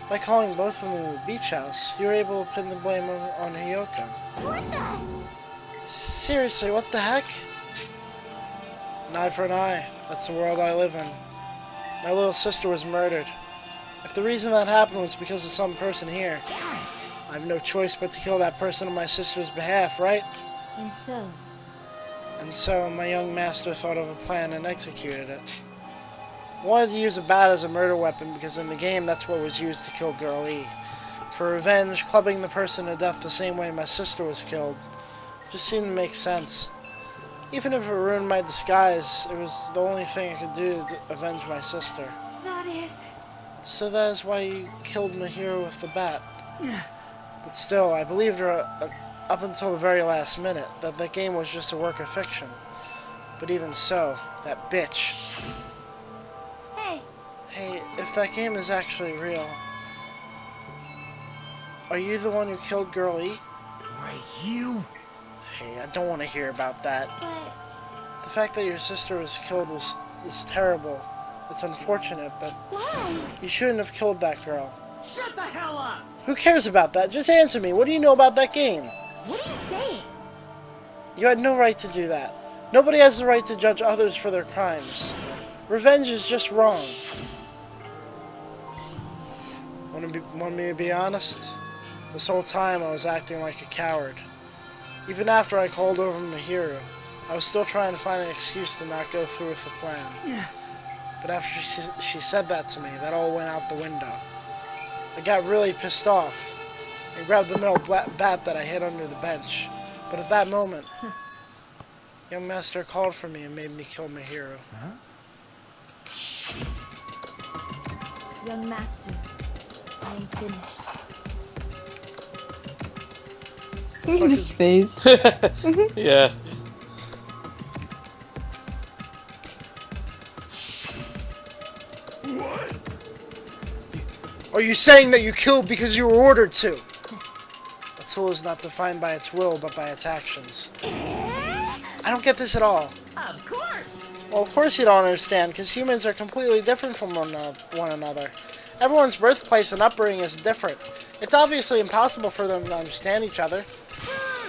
By calling both of them to the beach house, you were able to pin the blame on Hyoko. What the? Seriously, what the heck? An eye for an eye. That's the world I live in. My little sister was murdered. If the reason that happened was because of some person here, I have no choice but to kill that person on my sister's behalf, right? And so, my young master thought of a plan and executed it. I wanted to use a bat as a murder weapon because in the game that's what was used to kill Girl E. For revenge, clubbing the person to death the same way my sister was killed just seemed to make sense. Even if it ruined my disguise, it was the only thing I could do to avenge my sister. That is... So that is why you killed Mahiro with the bat. But still, I believed her up until the very last minute that that game was just a work of fiction. But even so, that bitch. Hey, if that game is actually real, are you the one who killed Girl E? Why, you... Hey, I don't want to hear about that. But The fact that your sister was killed is terrible. It's unfortunate, but why? you shouldn't have killed that girl. Shut the hell up! Who cares about that? Just answer me. What do you know about that game? What are you saying? You had no right to do that. Nobody has the right to judge others for their crimes. Revenge is just wrong. Want me to be honest? This whole time I was acting like a coward. Even after I called over Mahiro, I was still trying to find an excuse to not go through with the plan. But after she said that to me, that all went out the window. I got really pissed off and grabbed the metal bat that I hid under the bench. But at that moment, young master called for me and made me kill Mahiro. Young master, I am finished. His face. Yeah. What? Are you saying that you killed because you were ordered to? A tool is not defined by its will, but by its actions. I don't get this at all. Of course. Well, of course you don't understand, because humans are completely different from one another. Everyone's birthplace and upbringing is different. It's obviously impossible for them to understand each other.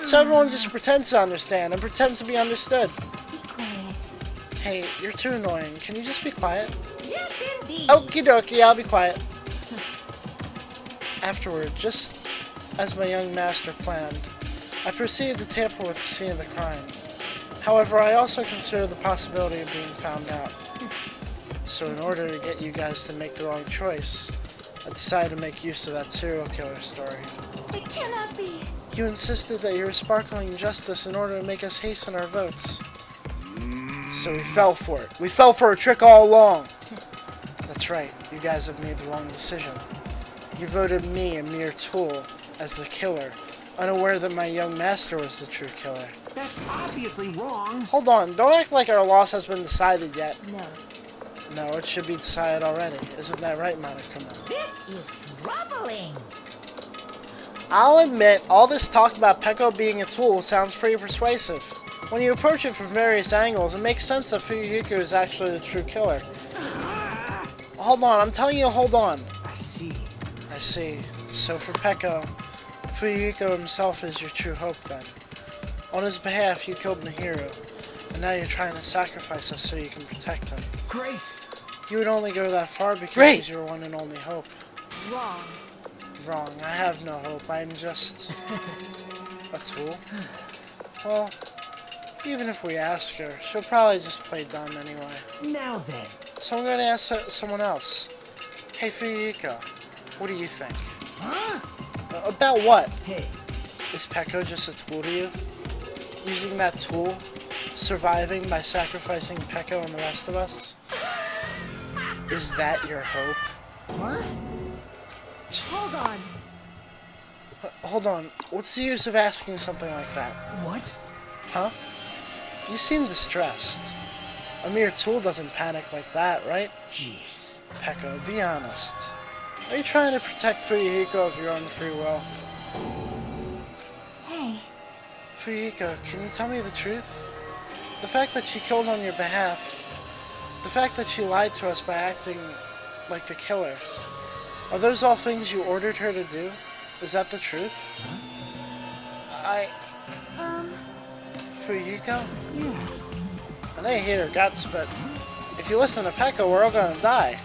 So everyone just pretends to understand and pretends to be understood. Be quiet. Hey, you're too annoying. Can you just be quiet? Yes, indeed. Okie dokie, I'll be quiet. Afterward, just as my young master planned, I proceeded to tamper with the scene of the crime. However, I also considered the possibility of being found out. So in order to get you guys to make the wrong choice, I decided to make use of that serial killer story. It cannot be. You insisted that you were sparkling justice in order to make us hasten our votes. So we fell for it. We fell for a trick all along. That's right, you guys have made the wrong decision. You voted me, a mere tool, as the killer, unaware that my young master was the true killer. That's obviously wrong. Hold on, don't act like our loss has been decided yet. No. No, it should be decided already. Isn't that right, Monokuma? This is troubling. I'll admit, all this talk about Peko being a tool sounds pretty persuasive. When you approach it from various angles, it makes sense that Fuyuhiko is actually the true killer. Hold on, I'm telling you, hold on. I see. I see. So for Peko, Fuyuhiko himself is your true hope then. On his behalf, you killed Mahiro, and now you're trying to sacrifice us so you can protect him. Great. You would only go that far because Great. he's your one and only hope. Wrong. Wrong. I have no hope. I'm just a tool. Well, even if we ask her, she'll probably just play dumb anyway. Now then. So I'm going to ask someone else. Hey, Fuyuhiko, what do you think? Huh? About what? Hey. Is Peko just a tool to you? Using that tool? Surviving by sacrificing Peko and the rest of us? Is that your hope? What? Hold on. Hold on. What's the use of asking something like that? What? Huh? You seem distressed. A mere tool doesn't panic like that, right? Jeez. Peko, be honest. Are you trying to protect Fuyuhiko of your own free will? Hey. Fuyuhiko, can you tell me the truth? The fact that she killed on your behalf, the fact that she lied to us by acting like the killer, are those all things you ordered her to do? Is that the truth? Fuyuhiko? Yeah. I know you hate her guts, but if you listen to Peko, we're all gonna die.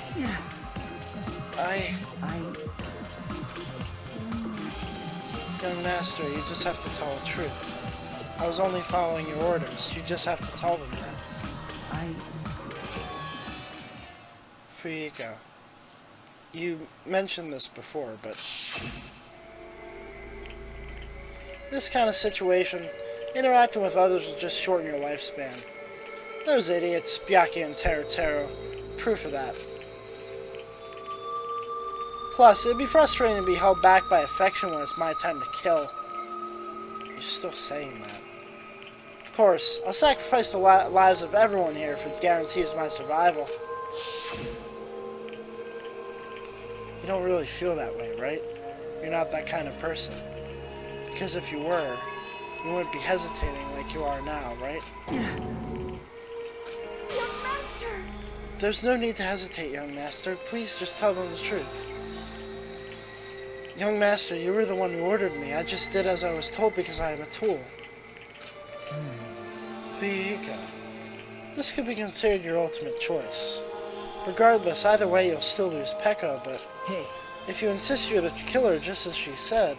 Young master, you just have to tell the truth. I was only following your orders. You just have to tell them that. Fuyuhiko, you mentioned this before, but this kind of situation, interacting with others will just shorten your lifespan. Those idiots, Byakuya and Teru, proof of that. Plus, it'd be frustrating to be held back by affection when it's my time to kill. You're still saying that. Of course, I'll sacrifice the lives of everyone here if it guarantees my survival. You don't really feel that way, right? You're not that kind of person. Because if you were, you wouldn't be hesitating like you are now, right? Young Master! There's no need to hesitate, young master. Please just tell them the truth. Young master, you were the one who ordered me. I just did as I was told because I am a tool. Fuyuhiko, this could be considered your ultimate choice. Regardless, either way you'll still lose Pekka, but Hey, if you insist you're the killer just as she said,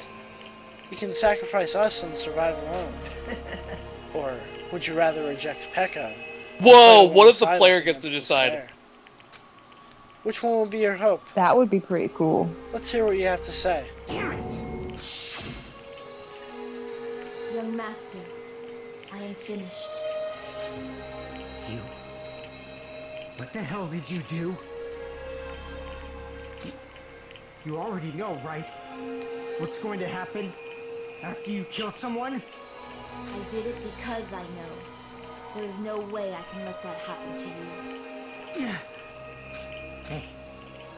you can sacrifice us and survive alone. Or would you rather reject Pekka? Whoa! What if the player gets to decide? Despair? Which one will be your hope? That would be pretty cool. Let's hear what you have to say. Damn it! Young Master, I am finished. You... What the hell did you do? You already know, right? What's going to happen after you kill someone? I did it because I know. There is no way I can let that happen to you. Hey,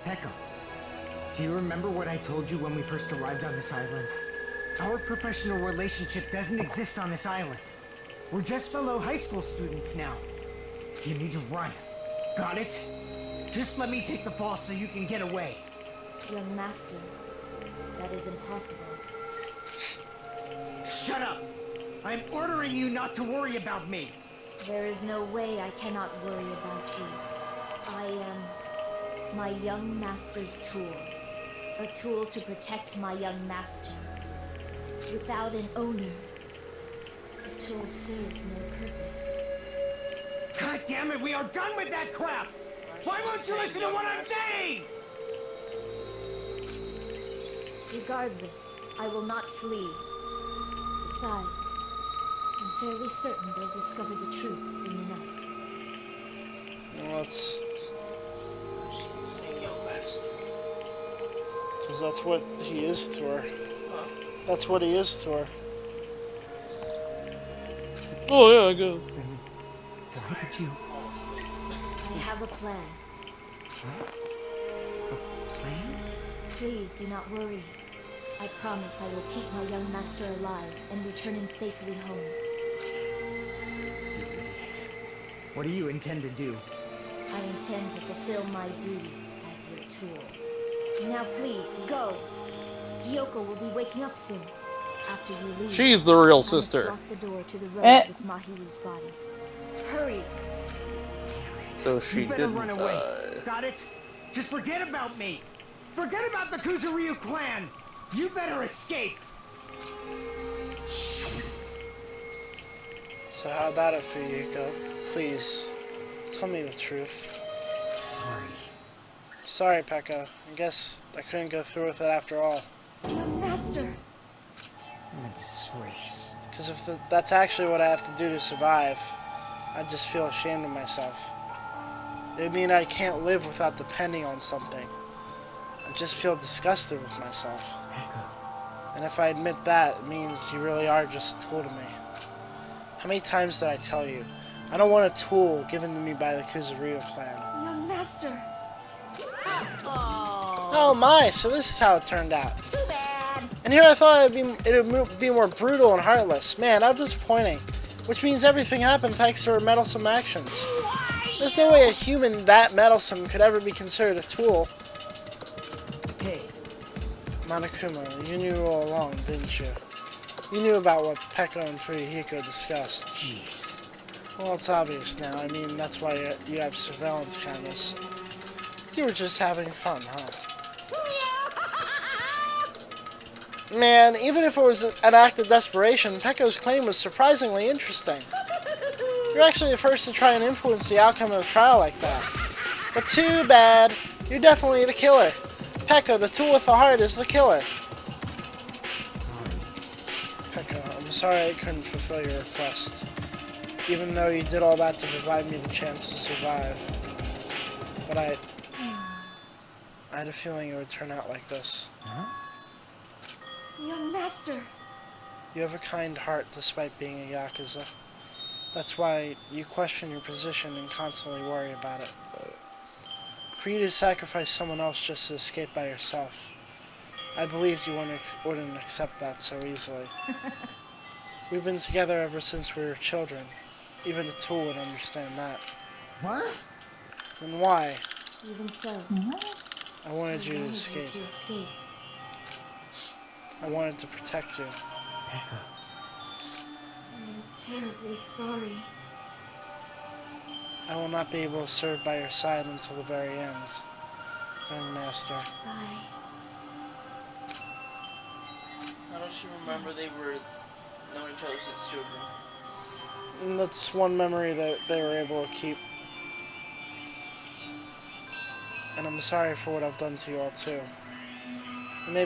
Pekka, do you remember what I told you when we first arrived on this island? Our professional relationship doesn't exist on this island. We're just fellow high school students now. You need to run. Got it? Just let me take the fall so you can get away. Young Master, that is impossible. Shut up! I'm ordering you not to worry about me. There is no way I cannot worry about you. I am my young master's tool. A tool to protect my young master. Without an owner, the tool serves no purpose. God damn it, we are done with that crap! Why won't you listen to what I'm saying? Regardless, I will not flee. Besides, I'm fairly certain they'll discover the truth soon enough. Well, that's... Because that's what he is to her. That's what he is to her. Oh yeah, I go. Why did you... I have a plan. A plan? Please do not worry. I promise I will keep my young master alive and return him safely home. You idiot. What do you intend to do? I intend to fulfill my duty as your tool. Now please, go! Hiyoko will be waking up soon. After you leave, She's the real I must sister. block the door to the road with Mahiru's body. Hurry! So she You better didn't run away. die. Got it? Just forget about me. Forget about the Kuzuryu clan. You better escape. So how about it, Fuyuhiko? Please, tell me the truth. Sorry. Sorry, Pekka. I guess I couldn't go through with it after all. Young master! I'm a disgrace. Because if that's actually what I have to do to survive, I just feel ashamed of myself. It would mean I can't live without depending on something. I just feel disgusted with myself. And if I admit that, it means you really are just a tool to me. How many times did I tell you? I don't want a tool given to me by the Kuzuryu clan. Young master! Oh my, so this is how it turned out. Too bad. And here I thought it'd be more brutal and heartless. Man, how disappointing. Which means everything happened thanks to her meddlesome actions. There's no way a human that meddlesome could ever be considered a tool. Hey. Monokuma, you knew all along, didn't you? You knew about what Pekka and Fuyuhiko discussed. Jeez. Well, it's obvious now. I mean, that's why you have surveillance cameras. You were just having fun, huh? Man, even if it was an act of desperation, Pekko's claim was surprisingly interesting. You're actually the first to try and influence the outcome of the trial like that. But too bad. You're definitely the killer. Pekka, the tool with the heart, is the killer. Pekka, I'm sorry I couldn't fulfill your request. Even though you did all that to provide me the chance to survive. But I had a feeling it would turn out like this. Huh? Young master! You have a kind heart despite being a Yakuza. That's why you question your position and constantly worry about it. For you to sacrifice someone else just to escape by yourself, I believed you wouldn't accept that so easily. We've been together ever since we were children. Even a tool would understand that. What? Then why? Even so, I wanted you to wanted escape. you to escape. I wanted to protect you. Echo. I'm terribly sorry. I will not be able to serve by your side until the very end, young master. Bye. How does she remember they were knowing each other since children? And that's one memory that they were able to keep. And I'm sorry for what I've done to you all too.